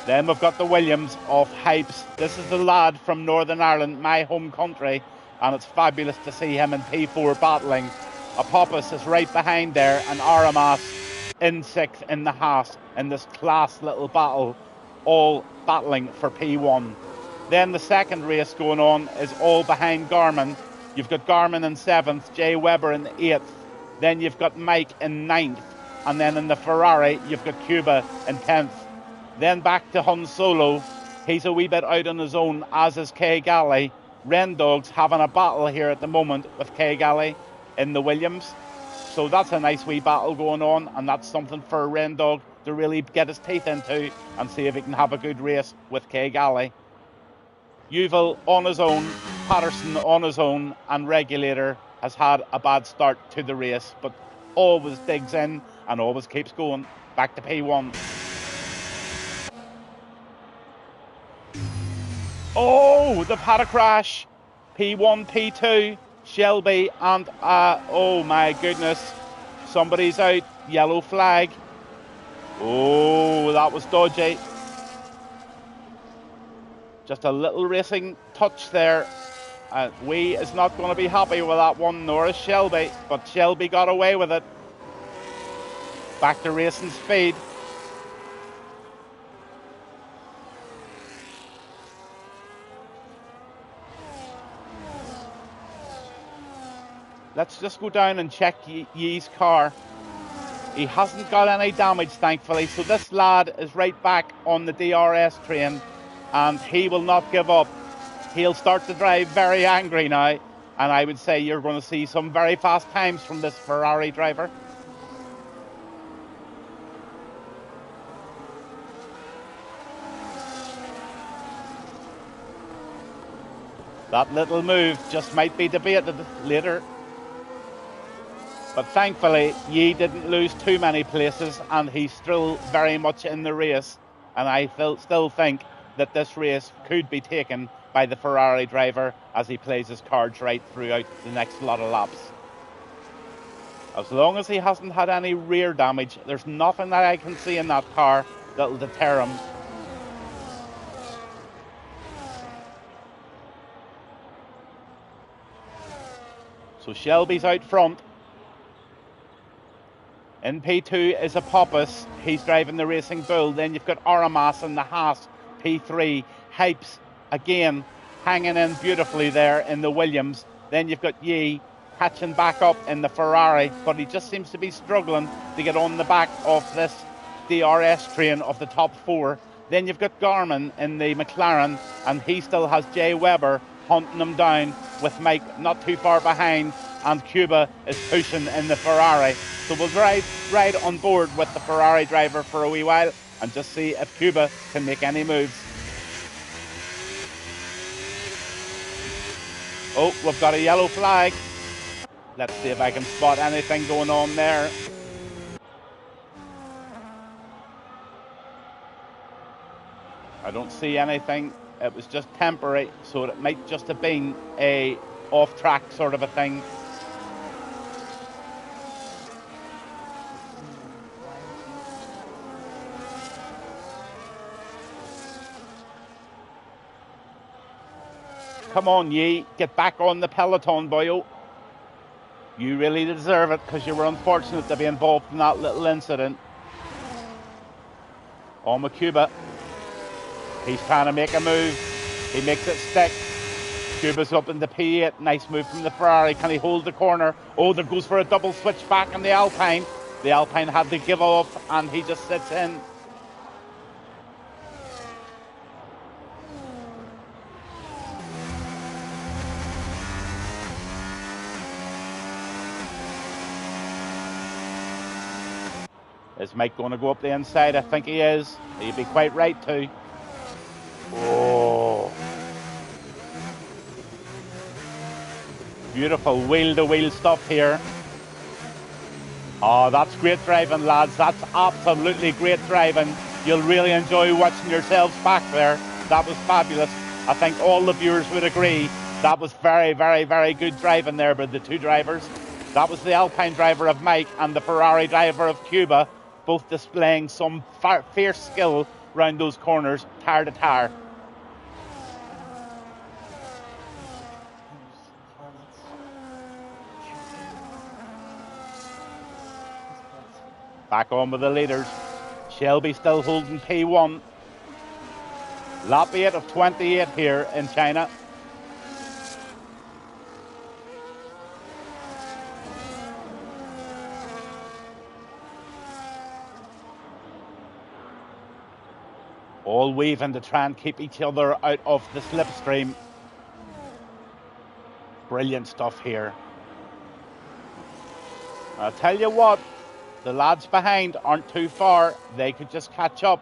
Then we've got the Williams of Hypes. This is the lad from Northern Ireland, my home country. And it's fabulous to see him in P4 battling. Apophis is right behind there, and Aramas in 6th in the Haas in this class little battle, all battling for P1. Then the second race going on is all behind Garmin. You've got Garmin in 7th, Jay Weber in 8th, then you've got Mike in 9th, and then in the Ferrari you've got Cuba in 10th. Then back to Han Solo, he's a wee bit out on his own, as is Kay Galley. Rendog's having a battle here at the moment with Kay Galley in the Williams. So that's a nice wee battle going on, and that's something for Rendog to really get his teeth into and see if he can have a good race with Kay Galley. Yuval on his own, Patterson on his own, and Regulator has had a bad start to the race, but always digs in and always keeps going. Back to P1. Oh, they've had a crash. P1, P2. Shelby and, oh my goodness, somebody's out. Yellow flag. Oh, that was dodgy. Just a little racing touch there. Wee is not going to be happy with that one, nor is Shelby, but Shelby got away with it. Back to racing speed. Let's just go down and check Yee's car. He hasn't got any damage, thankfully, so this lad is right back on the DRS train, and he will not give up. He'll start to drive very angry now, and I would say you're going to see some very fast times from this Ferrari driver. That little move just might be debated later. But thankfully, Yee didn't lose too many places, and he's still very much in the race. And I still think that this race could be taken by the Ferrari driver as he plays his cards right throughout the next lot of laps. As long as he hasn't had any rear damage, there's nothing that I can see in that car that'll deter him. So Shelby's out front. In P2 is a Poppus. He's driving the Racing Bull. Then you've got Aramas in the Haas P3. Hypes again hanging in beautifully there in the Williams. Then you've got Yee catching back up in the Ferrari, but he just seems to be struggling to get on the back of this DRS train of the top four. Then you've got Garmin in the McLaren, and he still has Jay Webber hunting him down, with Mike not too far behind, and Cuba is pushing in the Ferrari. So we'll ride on board with the Ferrari driver for a wee while and just see if Cuba can make any moves. Oh, we've got a yellow flag. Let's see if I can spot anything going on there. I don't see anything. It was just temporary, so it might just have been a off-track sort of a thing. Come on, Yee, get back on the peloton, boyo. You really deserve it, because you were unfortunate to be involved in that little incident. On with Cuba. He's trying to make a move. He makes it stick. Cuba's up in the P8. Nice move from the Ferrari. Can he hold the corner? Oh, there goes for a double switch back on the Alpine. The Alpine had to give up, and he just sits in. Is Mike going to go up the inside? I think he is. He'd be quite right too. Oh. Beautiful wheel-to-wheel stuff here. Oh, that's great driving, lads. That's absolutely great driving. You'll really enjoy watching yourselves back there. That was fabulous. I think all the viewers would agree. That was very, very, very good driving there by the two drivers. That was the Alpine driver of Mike and the Ferrari driver of Cuba, both displaying some fierce skill around those corners, tire to tire. Back on with the leaders. Shelby still holding P1. Lap 8 of 28 here in China. All weaving to try and keep each other out of the slipstream. Brilliant stuff here. I'll tell you what, the lads behind aren't too far. They could just catch up.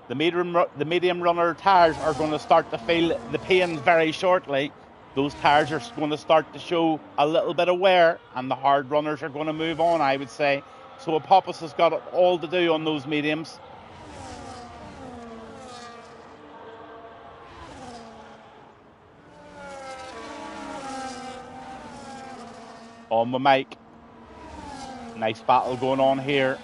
The medium runner tyres are going to start to feel the pain very shortly. Those tyres are going to start to show a little bit of wear, and the hard runners are going to move on, I would say. So Apophis has got it all to do on those mediums. On with Mike. Nice battle going on here.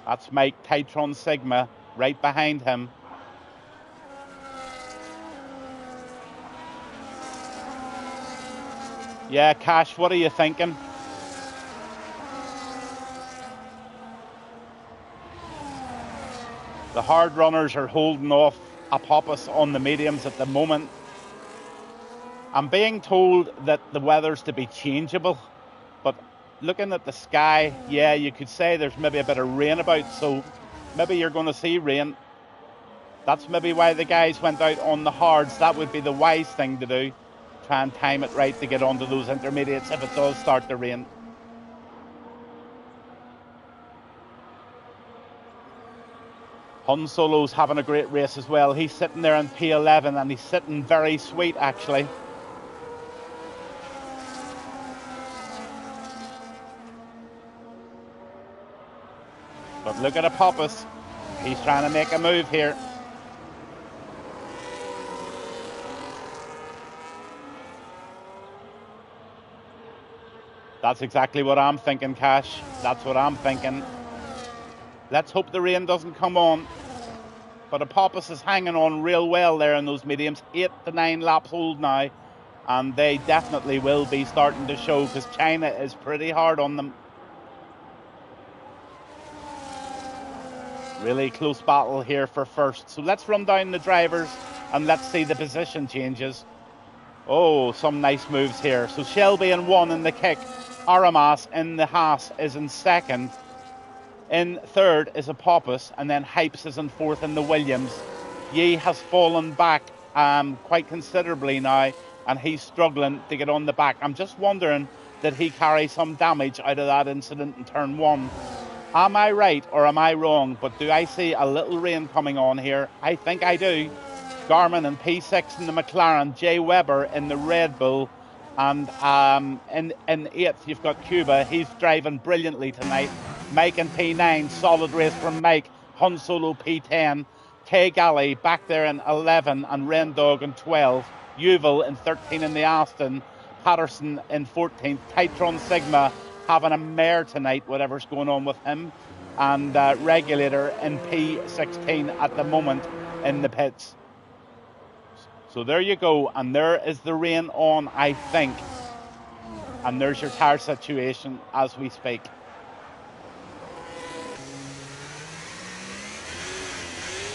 That's Mike Titron Sigma right behind him. Yeah, Cash, what are you thinking? The hard runners are holding off Apophis on the mediums at the moment. I'm being told that the weather's to be changeable, but looking at the sky, yeah, you could say there's maybe a bit of rain about, so maybe you're going to see rain. That's maybe why the guys went out on the hards. That would be the wise thing to do. Try and time it right to get onto those intermediates if it does start to rain. Han Solo's having a great race as well. He's sitting there in P11 and he's sitting very sweet actually. But look at Apophis. He's trying to make a move here. That's exactly what I'm thinking, Cash. That's what I'm thinking. Let's hope the rain doesn't come on. But Apophis is hanging on real well there in those mediums. 8 to 9 laps old now. And they definitely will be starting to show because China is pretty hard on them. Really close battle here for first. So let's run down the drivers and let's see the position changes. Oh, some nice moves here. So Shelby in 1 in the kick. Aramas in the Haas is in 2nd. In 3rd is Apophis, and then Hypes is in 4th in the Williams. Yi has fallen back quite considerably now, and he's struggling to get on the back. I'm just wondering, did he carry some damage out of that incident in turn 1? Am I right or am I wrong? But do I see a little rain coming on here? I think I do. Garmin in P6 in the McLaren, Jay Webber in the Red Bull, and in 8th you've got Cuba. He's driving brilliantly tonight. Mike in P9, solid race from Mike. Han Solo P10. Kay Galley back there in 11 and Rendog in 12. Yuval in 13 in the Aston. Patterson in 14th. Titron Sigma having a mare tonight, whatever's going on with him. And Regulator in P16 at the moment in the pits. So there you go, and there is the rain on, I think. And there's your tyre situation as we speak.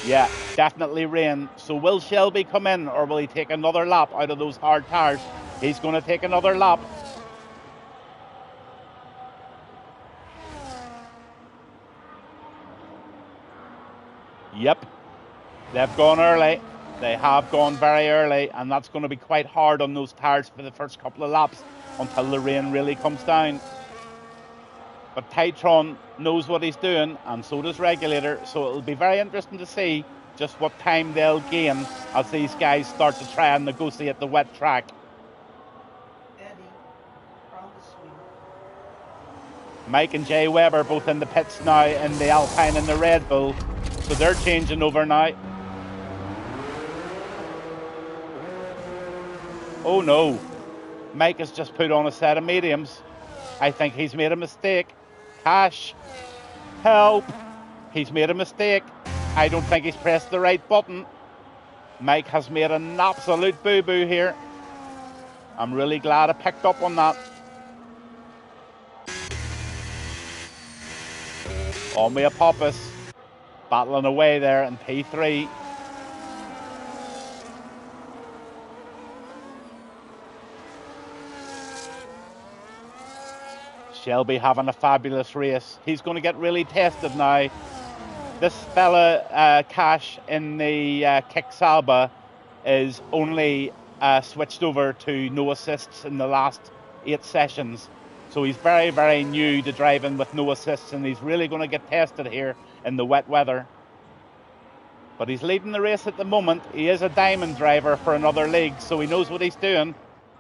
Yeah, definitely rain. So will Shelby come in, or will he take another lap out of those hard tyres? He's going to take another lap. Yep, they've gone early. They have gone very early, and that's going to be quite hard on those tyres for the first couple of laps until the rain really comes down. But Titron knows what he's doing, and so does Regulator, so it'll be very interesting to see just what time they'll gain as these guys start to try and negotiate the wet track. Mike and Jay Webber both in the pits now in the Alpine and the Red Bull, so they're changing over now. Oh no, Mike has just put on a set of mediums. I think he's made a mistake. Cash, help, he's made a mistake. I don't think he's pressed the right button. Mike has made an absolute boo-boo here. I'm really glad I picked up on that. On with Apophis, battling away there in P3. Shelby having a fabulous race. He's going to get really tested now. This fella, Cash, in the Kick Salba is only switched over to no assists in the last 8 sessions. So he's very, very new to driving with no assists, and he's really going to get tested here in the wet weather. But he's leading the race at the moment. He is a diamond driver for another league, so he knows what he's doing.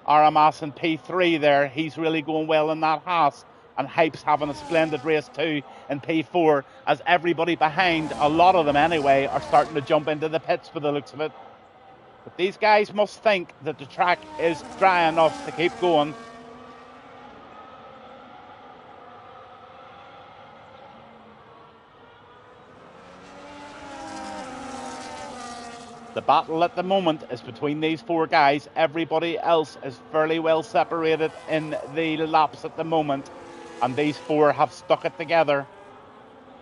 Aramas in P3 there, he's really going well in that Haas. And Hype's having a splendid race too in P4, as everybody behind, a lot of them anyway, are starting to jump into the pits for the looks of it. But these guys must think that the track is dry enough to keep going. The battle at the moment is between these four guys. Everybody else is fairly well separated in the laps at the moment, and these four have stuck it together.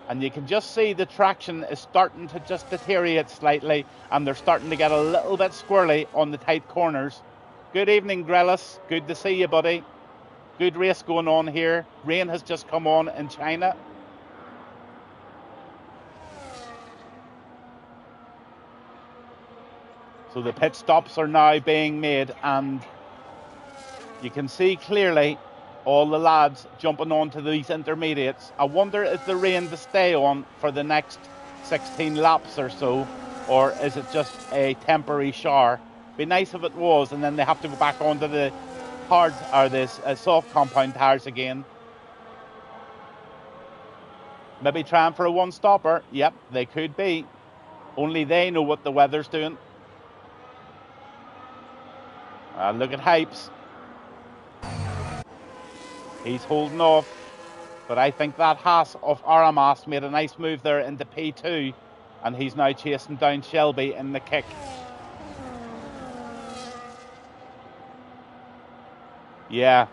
And you can just see the traction is starting to just deteriorate slightly, and they're starting to get a little bit squirrely on the tight corners. Good evening, Grellis. Good to see you, buddy. Good race going on here. Rain has just come on in China. So the pit stops are now being made, and you can see clearly all the lads jumping onto these intermediates. I wonder, is the rain to stay on for the next 16 laps or so, or is it just a temporary shower? Be nice if it was, and then they have to go back onto the hard or this soft compound tires again. Maybe trying for a one-stopper. Yep, they could be. Only they know what the weather's doing. Look at Hypes. He's holding off. But I think that Haas of Aramas made a nice move there into P2. And he's now chasing down Shelby in the kick. Yeah.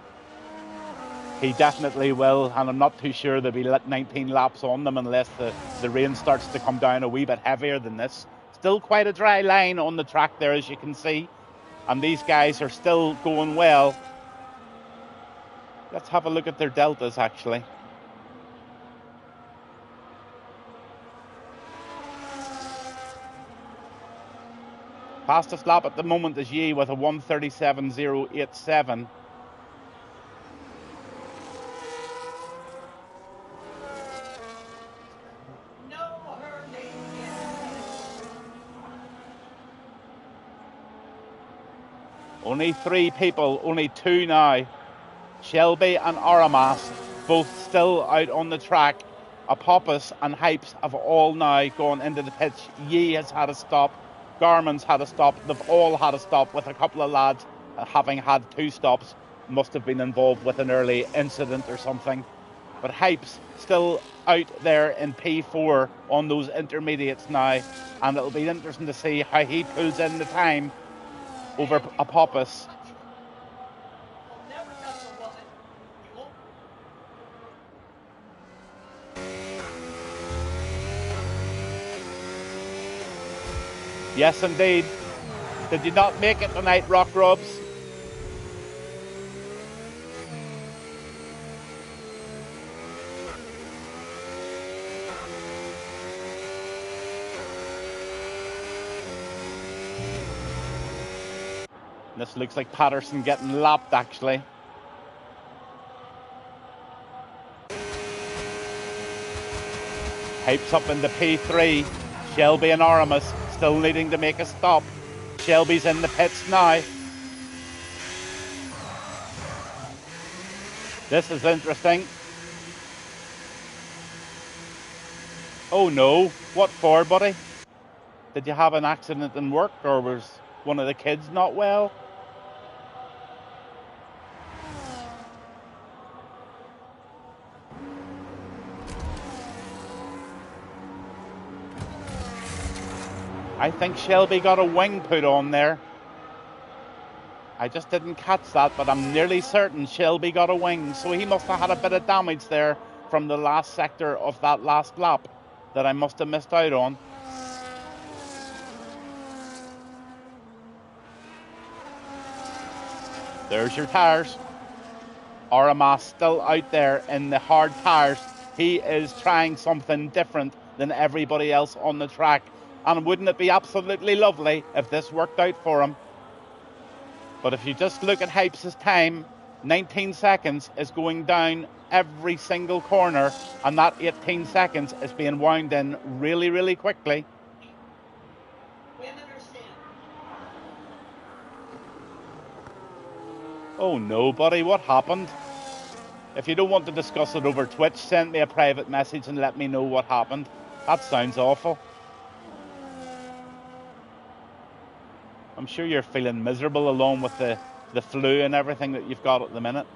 He definitely will. And I'm not too sure there'll be 19 laps on them unless the rain starts to come down a wee bit heavier than this. Still quite a dry line on the track there, as you can see. And these guys are still going well. Let's have a look at their deltas, actually. Fastest lap at the moment is Yi with a 1:37.087. Only three people, only two now. Shelby and Aramas, both still out on the track. Apophis and Hypes have all now gone into the pitch. Yi has had a stop. Garmin's had a stop. They've all had a stop, with a couple of lads having had two stops. Must have been involved with an early incident or something. But Hypes still out there in P4 on those intermediates now. And it'll be interesting to see how he pulls in the time over Apophis. Yes, indeed. Did you not make it tonight, Rock Robs? This looks like Patterson getting lapped, actually. Hypes up into P3. Shelby and Aramis still needing to make a stop. Shelby's in the pits now. This is interesting. Oh no, what for, buddy? Did you have an accident in work, or was one of the kids not well? I think Shelby got a wing put on there. I just didn't catch that, but I'm nearly certain Shelby got a wing. So he must have had a bit of damage there from the last sector of that last lap that I must have missed out on. There's your tyres. Aramas still out there in the hard tyres. He is trying something different than everybody else on the track. And wouldn't it be absolutely lovely if this worked out for him? But if you just look at Hypes' time, 19 seconds is going down every single corner, and that 18 seconds is being wound in really, really quickly. Oh no, buddy, what happened? If you don't want to discuss it over Twitch, send me a private message and let me know what happened. That sounds awful. I'm sure you're feeling miserable along with the flu and everything that you've got at the minute.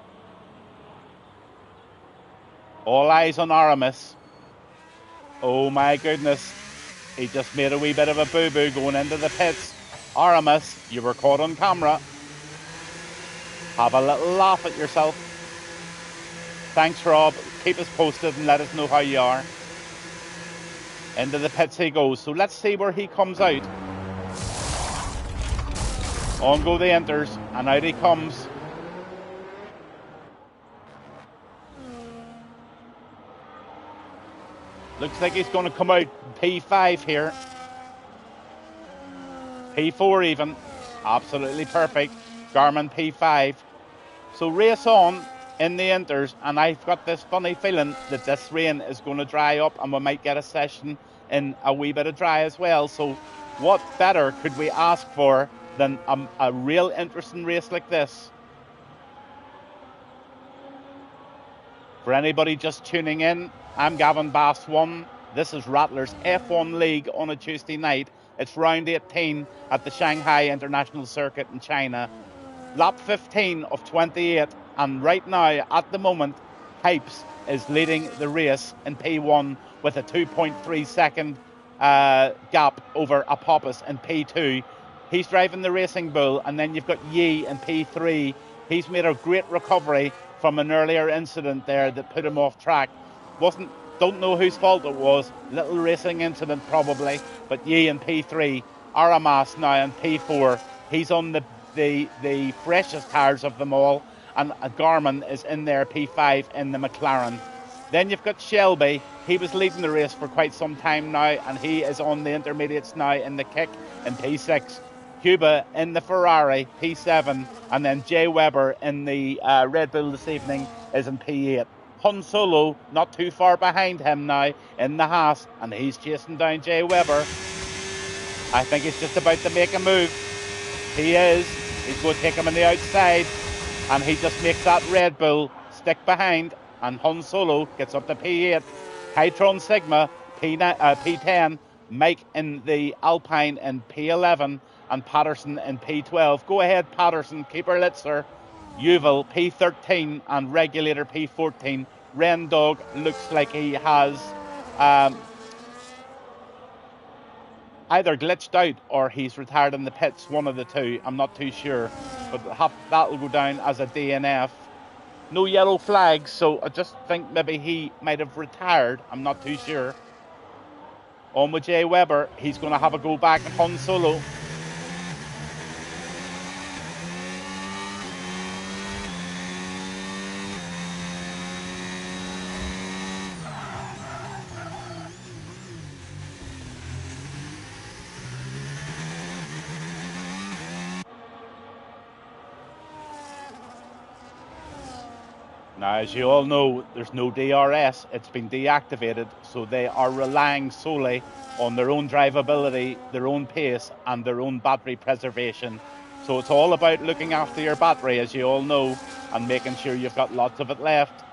All eyes on Aramis. Oh my goodness. He just made a wee bit of a boo-boo going into the pits. Aramis, you were caught on camera. Have a little laugh at yourself. Thanks, Rob. Keep us posted and let us know how you are. Into the pits he goes. So let's see where he comes out. On go the enters, and out he comes. Looks like he's going to come out P5 here. P4 even. Absolutely perfect. Garmin P5. So race on in the enters, and I've got this funny feeling that this rain is going to dry up and we might get a session in a wee bit of dry as well. So what better could we ask for than a real interesting race like this? For anybody just tuning in, I'm Gavin Bass 1. This is Rattlers F1 League on a Tuesday night. It's round 18 at the Shanghai International Circuit in China. Lap 15 of 28, and right now, at the moment, Hypes is leading the race in P1 with a 2.3 second gap over Apophis in P2. He's driving the Racing Bull, and then you've got Yi in P3. He's made a great recovery from an earlier incident there that put him off track. Don't know whose fault it was. Little racing incident probably, but Yi in P3. Aramas now in P4. He's on the freshest tyres of them all, and Garmin is in there P5 in the McLaren. Then you've got Shelby. He was leading the race for quite some time now, and he is on the intermediates now in the kick in P6. Cuba in the Ferrari, P7, and then Jay Webber in the Red Bull this evening is in P8. Han Solo not too far behind him now in the Haas, and he's chasing down Jay Webber. I think he's just about to make a move. He is. He's going to take him on the outside, and he just makes that Red Bull stick behind, and Han Solo gets up to P8. Hytron Sigma, P10, Mike in the Alpine in P11, and Patterson in P12. Go ahead, Patterson, keep her lit, sir. Yuval P13 and Regulator P14. Ren Dog looks like he has either glitched out or he's retired in the pits, one of the two. I'm not too sure, but that'll go down as a DNF. No yellow flags, so I just think maybe he might have retired. I'm not too sure. On with Jay Webber. He's going to have a go back at Han Solo. Now, as you all know, there's no DRS. It's been deactivated, so they are relying solely on their own drivability, their own pace, and their own battery preservation. So it's all about looking after your battery, as you all know, and making sure you've got lots of it left.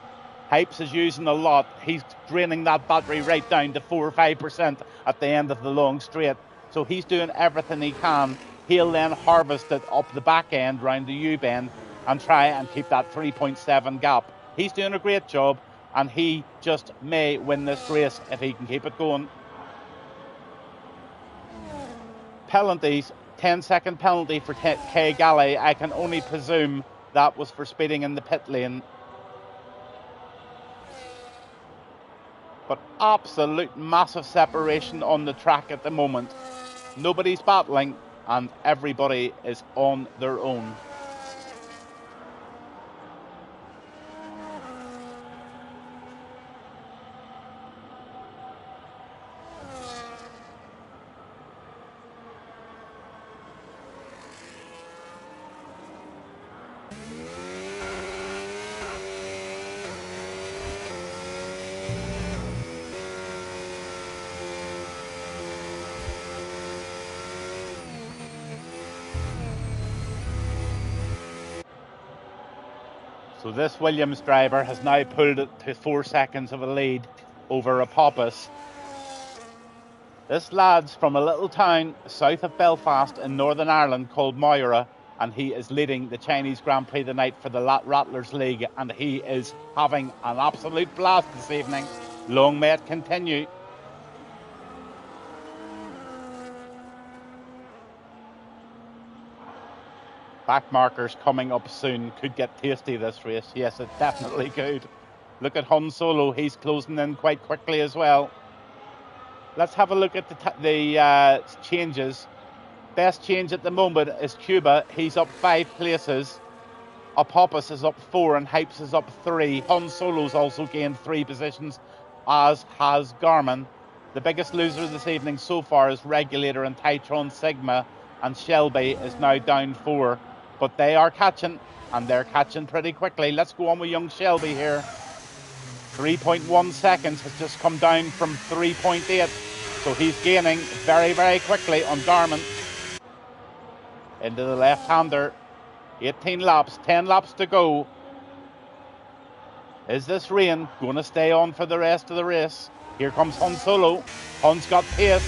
Hypes is using a lot. He's draining that battery right down to 4 or 5% at the end of the long straight. So he's doing everything he can. He'll then harvest it up the back end, round the U-bend, and try and keep that 3.7 gap. He's doing a great job, and he just may win this race if he can keep it going. Penalties, 10-second penalty for Kay Galley. I can only presume that was for speeding in the pit lane. But absolute massive separation on the track at the moment. Nobody's battling, and everybody is on their own. So this Williams driver has now pulled it to 4 seconds of a lead over Apophis. This lad's from a little town south of Belfast in Northern Ireland called Moira, and he is leading the Chinese Grand Prix tonight for the Rattlers League, and he is having an absolute blast this evening. Long may it continue. Back markers coming up soon. Could get tasty this race. Yes, it definitely could. Look at Han Solo. He's closing in quite quickly as well. Let's have a look at the changes. Best change at the moment is Cuba. He's up 5 places. Apophis is up 4 and Hypes is up 3. Han Solo's also gained 3 positions, as has Garmin. The biggest loser this evening so far is Regulator and Titron Sigma, and Shelby is now down 4. But they are catching, and they're catching pretty quickly. Let's go on with young Shelby here. 3.1 seconds has just come down from 3.8. So he's gaining very, very quickly on Garmin. Into the left-hander. 18 laps, 10 laps to go. Is this rain going to stay on for the rest of the race? Here comes Han Solo. Han's got pace.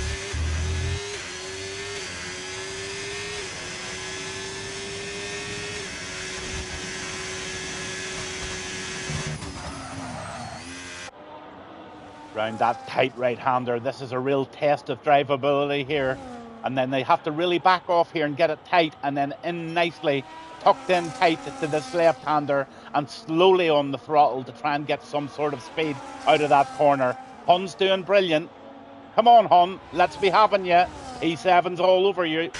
Round that tight right-hander. This is a real test of drivability here. And then they have to really back off here and get it tight, and then in nicely, tucked in tight to this left-hander, and slowly on the throttle to try and get some sort of speed out of that corner. Han's doing brilliant. Come on, Han, let's be having you. P7's all over you.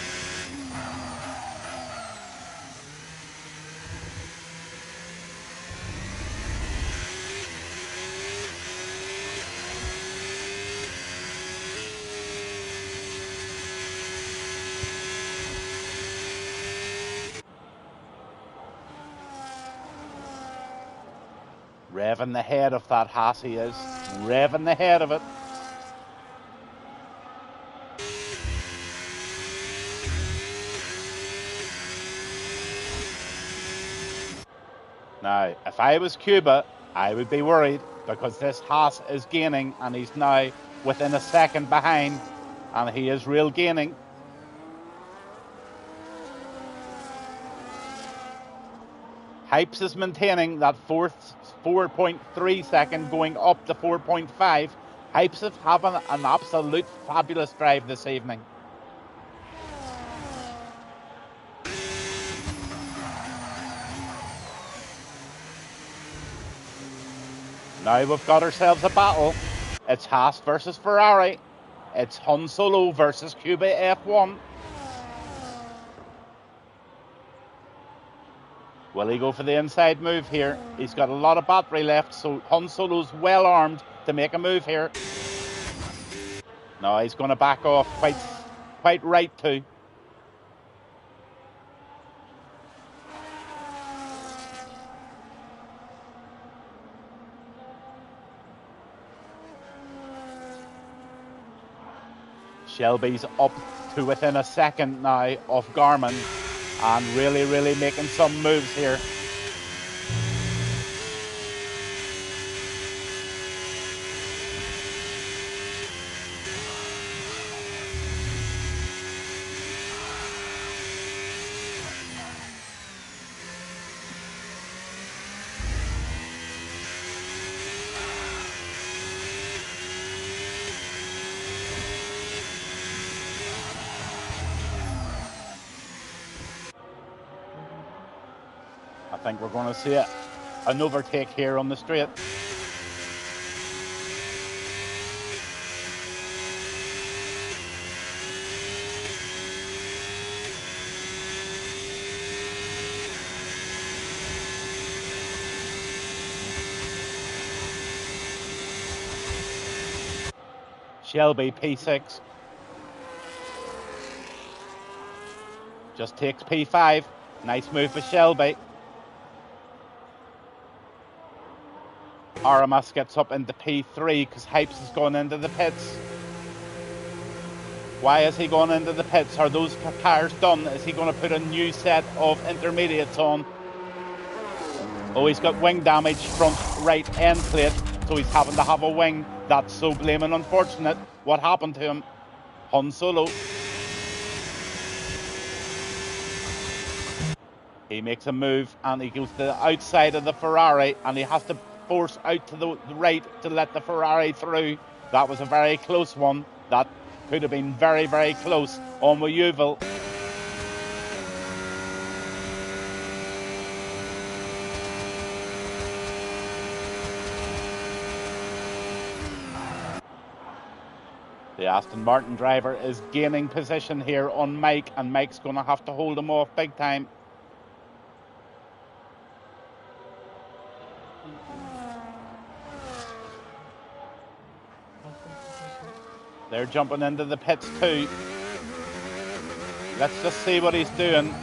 Revving the head of that Haas he is. Revving the head of it. Now, if I was Cuba, I would be worried because this Haas is gaining and he's now within a second behind, and he is real gaining. Hypes is maintaining that 4.3 second going up to 4.5. Hypes is having an absolute fabulous drive this evening. Now we've got ourselves a battle. It's Haas versus Ferrari. It's Han Solo versus Cuba F1. Will he go for the inside move here? He's got a lot of battery left, so Han Solo's well armed to make a move here. No, he's going to back off quite right too. Shelby's up to within a second now of Garmin, and really making some moves here. I think we're going to see an overtake here on the straight. Shelby P6 just takes P5. Nice move for Shelby. Aramas gets up into P3 because Hypes has gone into the pits. Why is he going into the pits? Are those cars done? Is he going to put a new set of intermediates on? Oh, he's got wing damage, front right end plate, so he's having to have a wing. That's so blaming unfortunate. What happened to him? Han Solo. He makes a move and he goes to the outside of the Ferrari and he has to force out to the right to let the Ferrari through. That was a very close one. That could have been very close on with Yuval. The Aston Martin driver is gaining position here on Mike, and Mike's going to have to hold him off big time. They're jumping into the pits too. Let's just see what he's doing.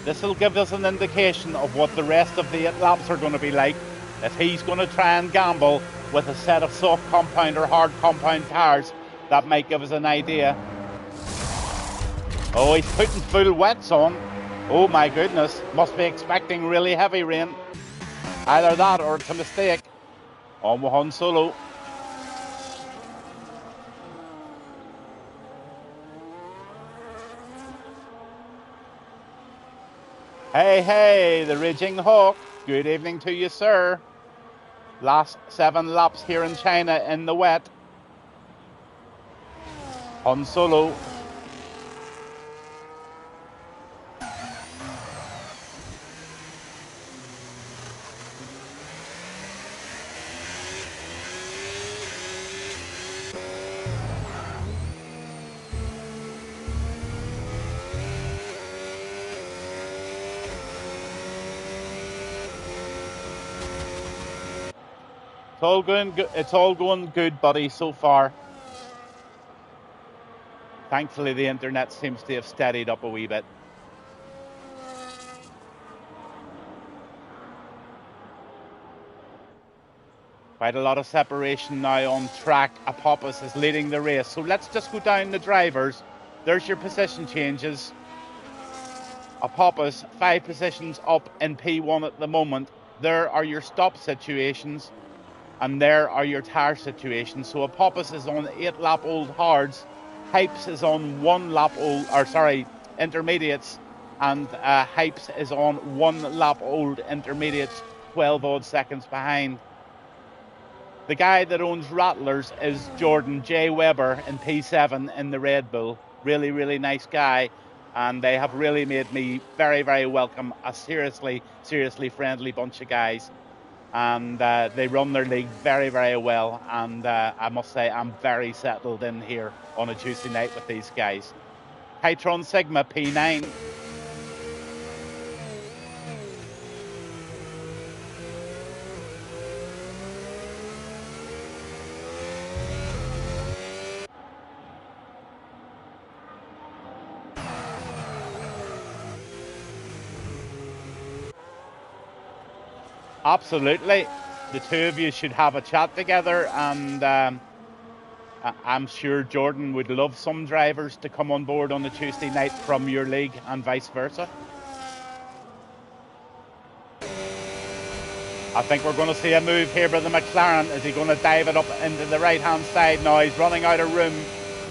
This will give us an indication of what the rest of the 8 laps are going to be like. If he's going to try and gamble with a set of soft compound or hard compound tires, that might give us an idea. Oh, he's putting full wets on. Oh my goodness, must be expecting really heavy rain. Either that or it's a mistake. On with Han Solo. Hey, hey, the Raging Hawk. Good evening to you, sir. Last 7 laps here in China in the wet. Han Solo. It's all going good, buddy, so far. Thankfully, the internet seems to have steadied up a wee bit. Quite a lot of separation now on track. Apophis is leading the race. So let's just go down the drivers. There's your position changes. Apophis, 5 positions up in P1 at the moment. There are your stop situations. And there are your tire situations. So Apophis is on 8-lap-old hards. Hypes is on 1-lap-old, intermediates. And Hypes is on 1-lap-old intermediates, 12 odd seconds behind. The guy that owns Rattlers is Jordan J. Weber in P7 in the Red Bull. Really, really nice guy. And they have really made me very, very welcome. A seriously, seriously friendly bunch of guys. And they run their league very, very well. And I must say, I'm very settled in here on a Tuesday night with these guys. Hytron Sigma P9. Absolutely. The two of you should have a chat together, and I'm sure Jordan would love some drivers to come on board on a Tuesday night from your league and vice versa. I think we're going to see a move here by the McLaren. Is he going to dive it up into the right-hand side now? He's running out of room.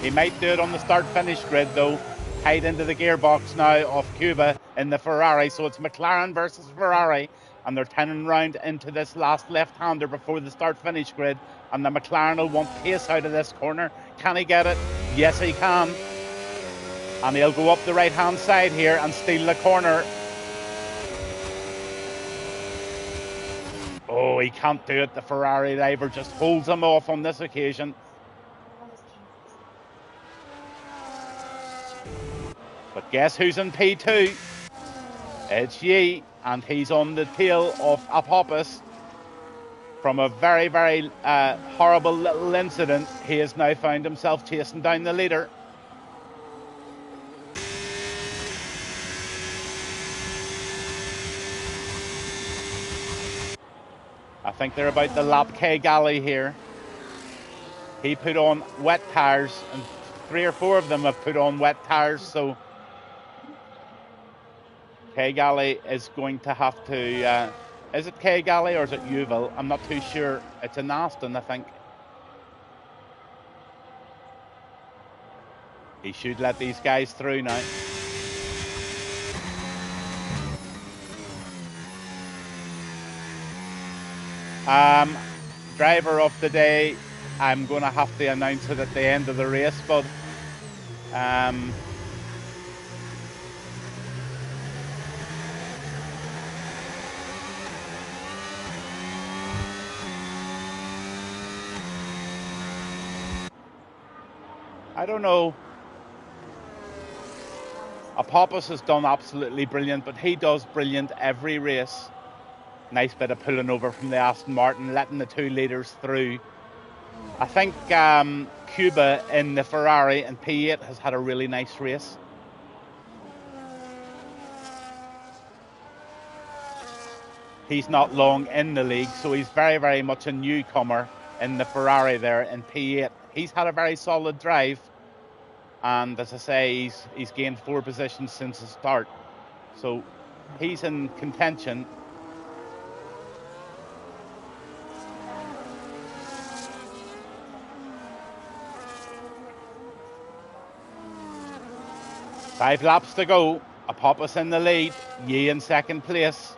He might do it on the start-finish grid, though. Tied into the gearbox now of Cuba in the Ferrari. So it's McLaren versus Ferrari. And they're turning round into this last left-hander before the start-finish grid. And the McLaren will want pace out of this corner. Can he get it? Yes, he can. And he'll go up the right-hand side here and steal the corner. Oh, he can't do it. The Ferrari driver just holds him off on this occasion. But guess who's in P2? It's Yi. And he's on the tail of Apophis. From a very, very horrible little incident, he has now found himself chasing down the leader. I think they're about the lap K Galley here. He put on wet tyres, and 3 or 4 of them have put on wet tyres, so K Galley is going to have to, is it K Galley or is it Uville? I'm not too sure. It's in Aston, I think. He should let these guys through now. Driver of the day, I'm going to have to announce it at the end of the race, but I don't know. Apophis has done absolutely brilliant, but he does brilliant every race. Nice bit of pulling over from the Aston Martin, letting the 2 leaders through. I think Cuba in the Ferrari and P8 has had a really nice race. He's not long in the league, so he's very, very much a newcomer in the Ferrari there in P8. He's had a very solid drive, and as I say, he's gained 4 positions since the start. So he's in contention. Five laps to go. Apophis in the lead. Yi in second place.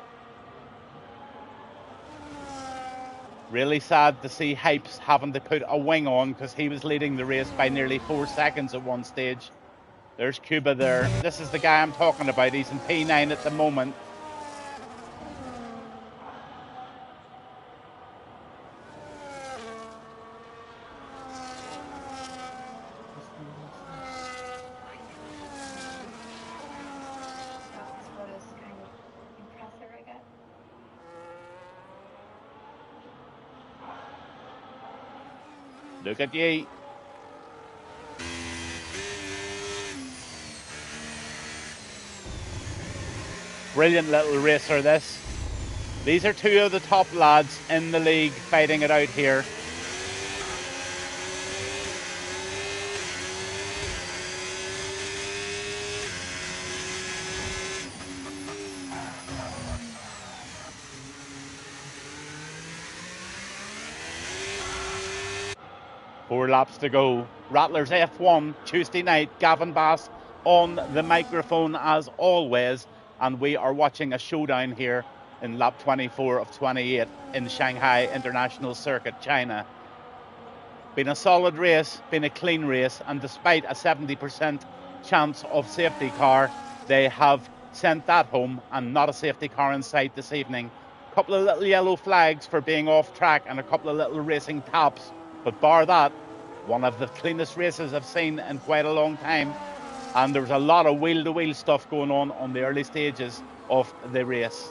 Really sad to see Hypes having to put a wing on because he was leading the race by nearly 4 seconds at one stage. There's Cuba there. This is the guy I'm talking about. He's in P9 at the moment. Look at Yi. Brilliant little racer, this. These are 2 of the top lads in the league fighting it out here. Four laps to go. Rattlers F1 Tuesday night. Gavin Bass on the microphone as always, and we are watching a showdown here in lap 24 of 28 in Shanghai International Circuit, China. Been a solid race, been a clean race, and despite a 70% chance of safety car, they have sent that home and not a safety car in sight this evening. A couple of little yellow flags for being off track and a couple of little racing taps, but bar that, one of the cleanest races I've seen in quite a long time, and there was a lot of wheel-to-wheel stuff going on the early stages of the race.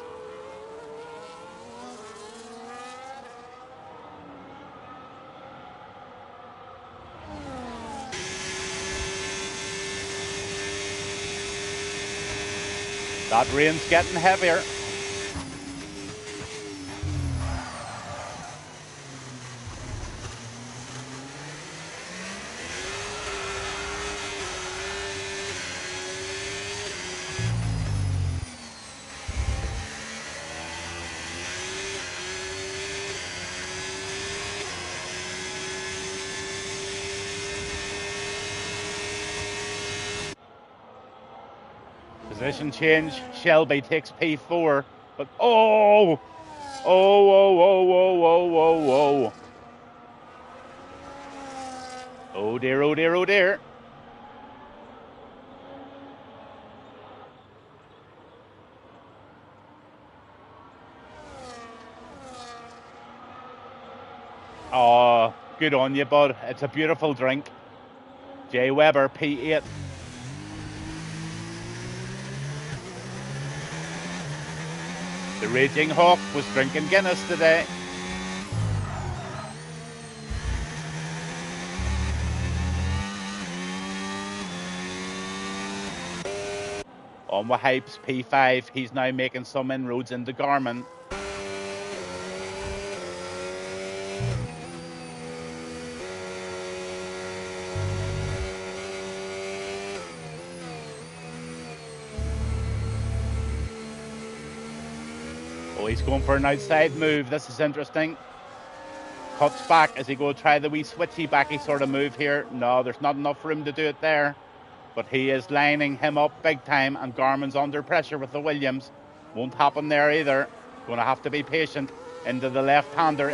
That rain's getting heavier. Position change. Shelby takes P4, but oh, oh dear, oh dear, oh dear. Oh, good on you, bud. It's a beautiful drink. Jay Weber, P8. The Raging Hawk was drinking Guinness today. On with Hypes, P5. He's now making some inroads into Garmin. Oh, he's going for an outside move. This is interesting. Cuts back as he go try the wee switchy backy sort of move here. No, there's not enough for him to do it there. But he is lining him up big time, and Garmin's under pressure with the Williams. Won't happen there either. Going to have to be patient into the left-hander.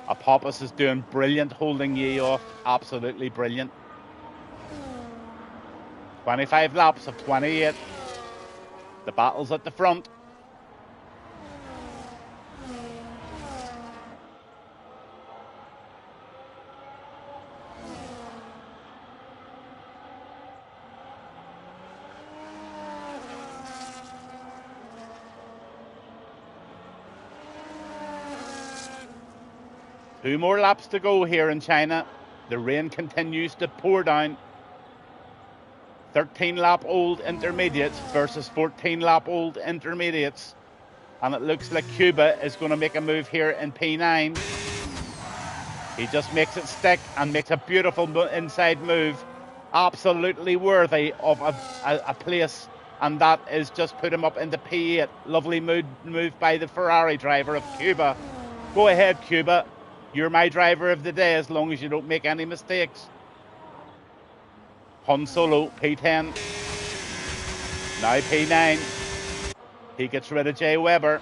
Apophis is doing brilliant, holding Yi off. Absolutely brilliant. 25 laps of 28. The battle's at the front. Two more laps to go here in China. The rain continues to pour down. 13-lap-old intermediates versus 14-lap-old intermediates. And it looks like Cuba is going to make a move here in P9. He just makes it stick and makes a beautiful inside move. Absolutely worthy of a place. And that is just put him up into P8. Lovely move by the Ferrari driver of Cuba. Go ahead, Cuba. You're my driver of the day as long as you don't make any mistakes. Han Solo, P10. Now P9. He gets rid of Jay Weber.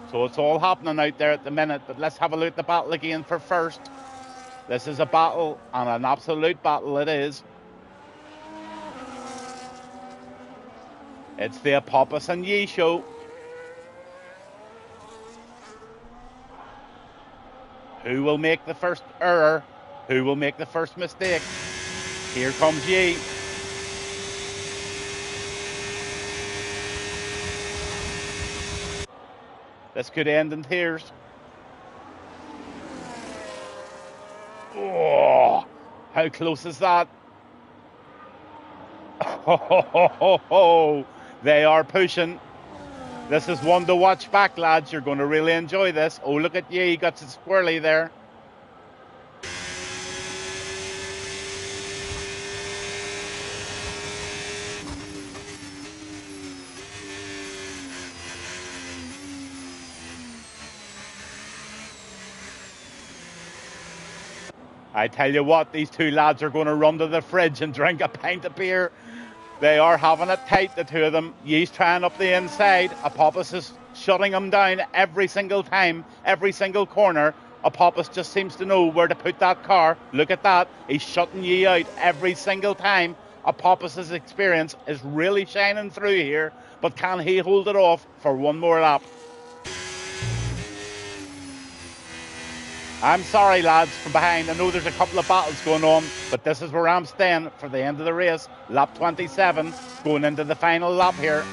So it's all happening out there at the minute. But let's have a look at the battle again for first. This is a battle, and an absolute battle it is. It's the Apophis and Yi show. Who will make the first error? Who will make the first mistake? Here comes Yi. This could end in tears. Oh, how close is that? Oh, they are pushing. This is one to watch back, lads. You're going to really enjoy this. Oh, look at Yi. He got it squirrely there. I tell you what, these two lads are going to run to the fridge and drink a pint of beer. They are having it tight, the two of them. Yi's trying up the inside. Apophis is shutting him down every single time, every single corner. Apophis just seems to know where to put that car. Look at that. He's shutting Yi out every single time. Apophis's experience is really shining through here. But can he hold it off for one more lap? I'm sorry, lads, from behind. I know there's a couple of battles going on, but this is where I'm staying for the end of the race. Lap 27, going into the final lap here.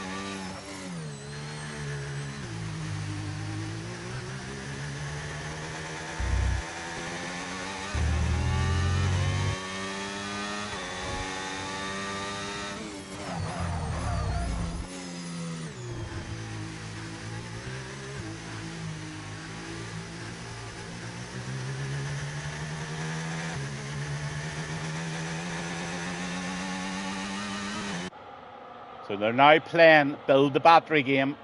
So they're now playing build the battery game.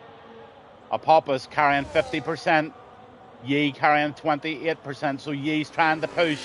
Apophis carrying 50%, Yi carrying 28%. So Yi's trying to push.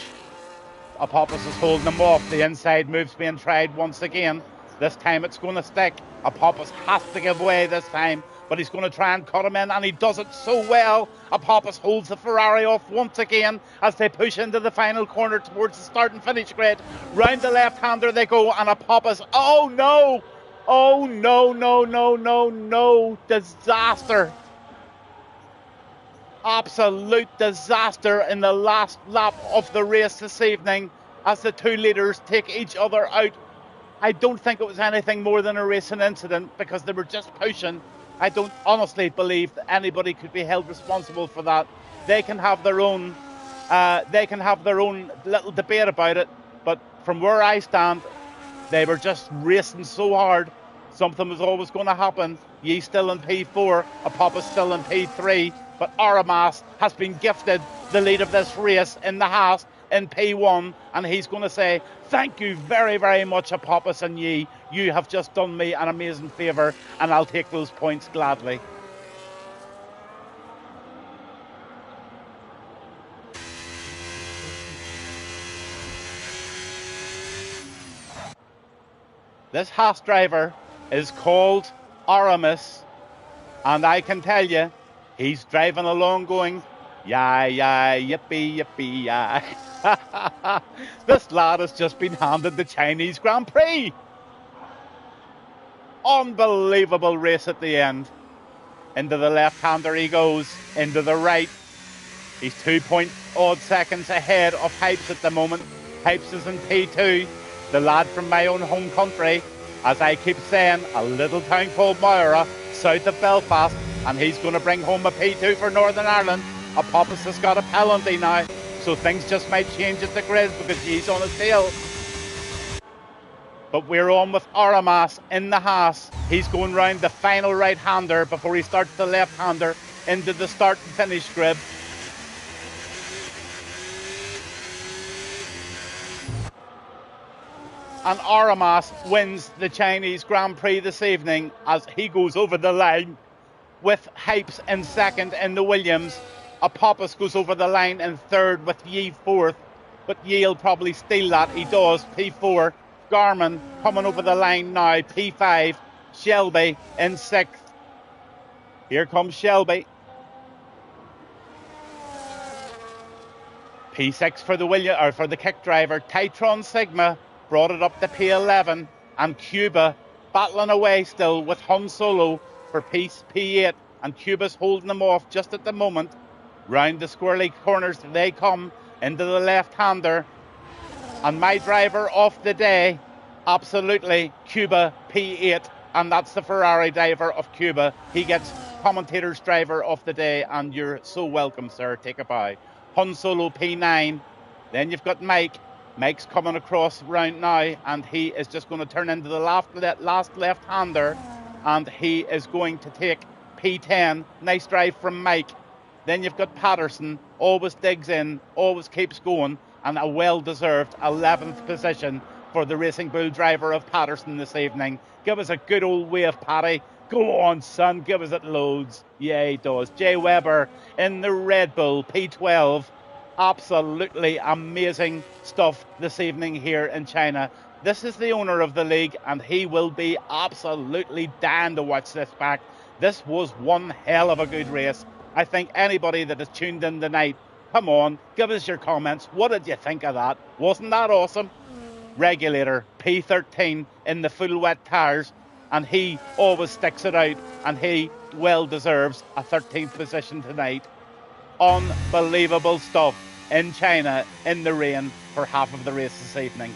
Apophis is holding him off. The inside move's being tried once again. This time it's going to stick. Apophis has to give way this time, but he's going to try and cut him in, and he does it so well. Apophis holds the Ferrari off once again as they push into the final corner towards the start and finish grid. Round the left-hander they go, and Apophis, oh no! Oh, no, no, no, no, no. Disaster. Absolute disaster in the last lap of the race this evening as the two leaders take each other out. I don't think it was anything more than a racing incident because they were just pushing. I don't honestly believe that anybody could be held responsible for that. They can have their own little debate about it, but from where I stand, they were just racing so hard. Something was always going to happen. Yi still in P4, Apophis still in P3, but Aramas has been gifted the lead of this race in the Haas in P1, and he's going to say, thank you very, very much, Apophis and Yi. You have just done me an amazing favour, and I'll take those points gladly. This Haas driver is called Aramis, and I can tell you, he's driving along going, yeah, yeah, yippee, yippee, yeah. This lad has just been handed the Chinese Grand Prix. Unbelievable race at the end. Into the left-hander he goes, into the right. He's 2 point odd seconds ahead of Hypes at the moment. Hypes is in P2. The lad from my own home country, as I keep saying, a little town called Moira, south of Belfast, and he's going to bring home a P2 for Northern Ireland. Apophis has got a penalty now, so things just might change at the grid because he's on his tail. But we're on with Aramas in the Haas. He's going round the final right-hander before he starts the left-hander into the start and finish grid. And Aramas wins the Chinese Grand Prix this evening as he goes over the line with Hypes in second in the Williams. Apophis goes over the line in third with Yi fourth, but Yi'll probably steal that. He does. P4. Garmin coming over the line now. P5. Shelby in sixth. Here comes Shelby. P6 for the kick driver. Titron Sigma brought it up to P11, and Cuba battling away still with Han Solo for P8, and Cuba's holding them off just at the moment. Round the squirrely corners they come into the left-hander, and my driver of the day, absolutely, Cuba P8, and that's the Ferrari driver of Cuba. He gets commentator's driver of the day, and you're so welcome, sir. Take a bow. Han Solo P9. Then you've got Mike. Mike's coming across round now, and he is just going to turn into the last left-hander, and he is going to take P10. Nice drive from Mike. Then you've got Patterson, always digs in, always keeps going, and a well-deserved 11th position for the Racing Bull driver of Patterson this evening. Give us a good old wave, Paddy. Go on, son, give us it loads. Yeah, he does. Jay Weber in the Red Bull P12. Absolutely amazing stuff this evening here in China. This is the owner of the league, and he will be absolutely dying to watch this back. This was one hell of a good race. I think anybody that has tuned in tonight, come on, give us your comments. What did you think of that? Wasn't that awesome? Regulator, P13 in the full wet tyres, and he always sticks it out, and he well deserves a 13th position tonight. Unbelievable stuff in China in the rain for half of the race this evening.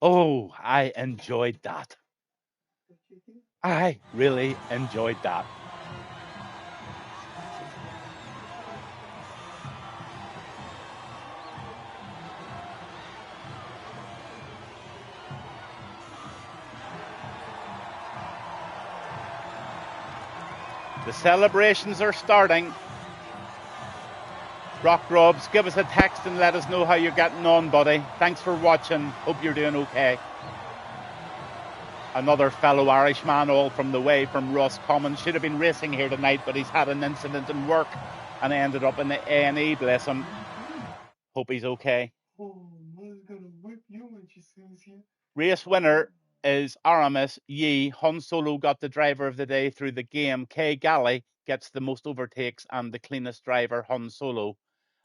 Oh, I enjoyed that. I really enjoyed that. The celebrations are starting. Rock Robs, give us a text and let us know how you're getting on, buddy. Thanks for watching. Hope you're doing okay. Another fellow Irishman all from the way from Roscommon. Should have been racing here tonight, but he's had an incident in work and ended up in the A&E, bless him. Hope he's okay. Race winner is Aramis Yi. Han Solo got the driver of the day through the game. Kay Galley gets the most overtakes and the cleanest driver, Han Solo.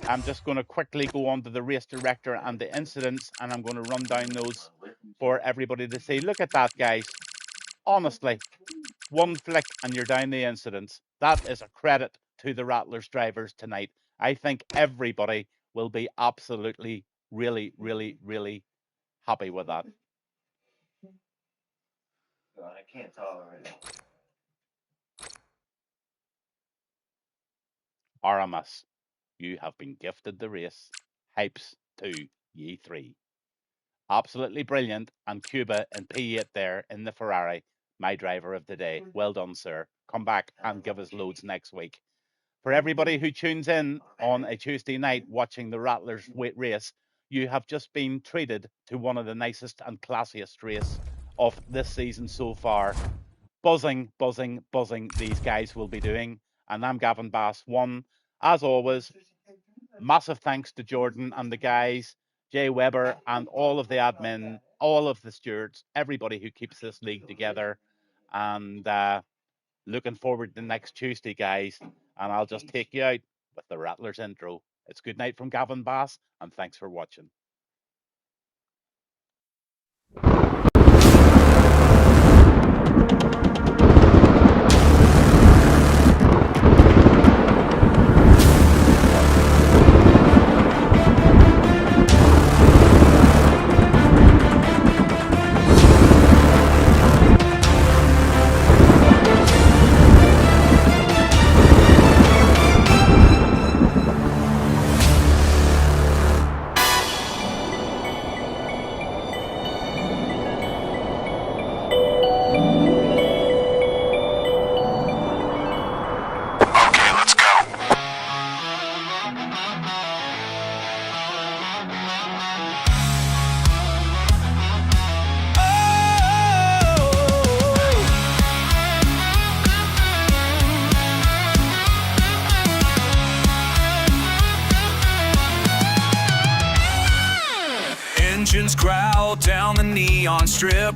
I'm just going to quickly go on to the race director and the incidents, and I'm going to run down those for everybody to see. Look at that, guys. Honestly, one flick and you're down the incidents. That is a credit to the Rattlers drivers tonight. I think everybody will be absolutely, really, really, really happy with that. I can't tolerate it. Aramas, you have been gifted the race. Hypes 2, ye 3. Absolutely brilliant. And Cuba in P8 there in the Ferrari, my driver of the day. Well done, sir. Come back and give us loads next week. For everybody who tunes in on a Tuesday night watching the Rattlers race, you have just been treated to one of the nicest and classiest race of this season so far. Buzzing, buzzing, buzzing these guys will be doing. And I'm Gavin Bass 1. As always, massive thanks to Jordan and the guys, Jay Weber and all of the admin, all of the stewards, everybody who keeps this league together. And Looking forward to next Tuesday, guys, and I'll just take you out with the Rattlers intro. It's good night from Gavin Bass, and thanks for watching. Engines growl down the neon strip.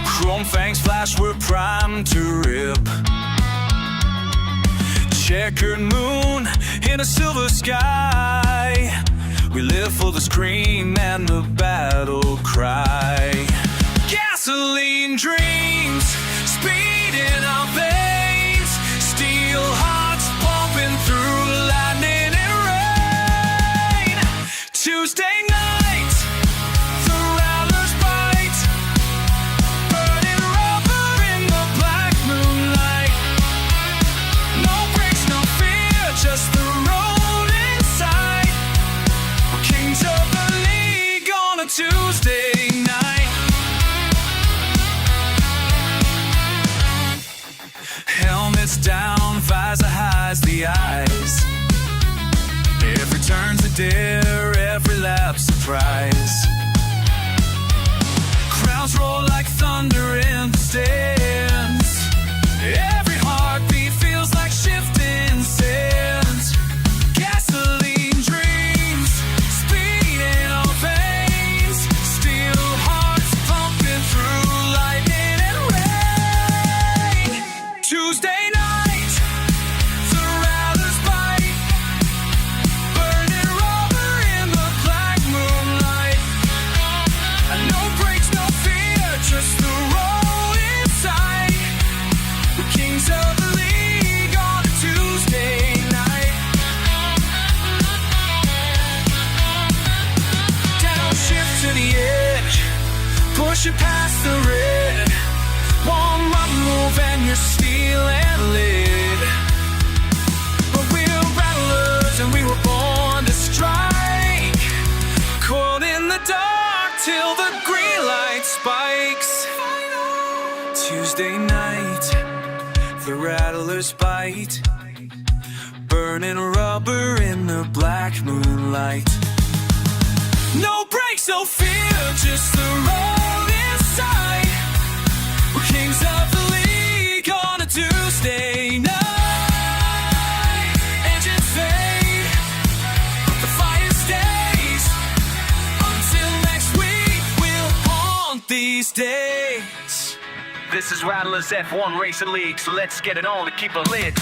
Chrome fangs flash, we're primed to rip. Checkered moon in a silver sky. We live for the scream and the battle cry. Gasoline dreams, speed in our veins. Steel hearts pumping through lightning and rain. Tuesday night, the Rattlers bite. Burning rubber in the black moonlight. No brakes, no fear, just the road inside. We're kings of the league on a Tuesday night. Helmets down, visor hides the eyes. Every turn's a dare, every lap's surprise. Crowds roll like thunder in the stands. Every heartbeat feels like shifting sands. Gasoline dreams, speed in our veins. Steel hearts pumping through lightning and rain. Tuesday night, the Rattlers bite. Burning rubber in the black moonlight. No brakes, no fear, just the road inside. We're kings of the league on a Tuesday night. Downshift to the edge, pushing past the red. One wrong move and you're steel and lead. But we're rattlers and we were born to strike. Coiled in the dark till the green light spikes. Tuesday night, the Rattlers bite. Burning rubber in the black moonlight. No brakes, no fear, just the road inside. We're kings of the league on a Tuesday night. Engines fade, but the fire stays. Until next week, we'll haunt these days. This is Rattlers F1 Racing League, so let's get it on to keep it lit.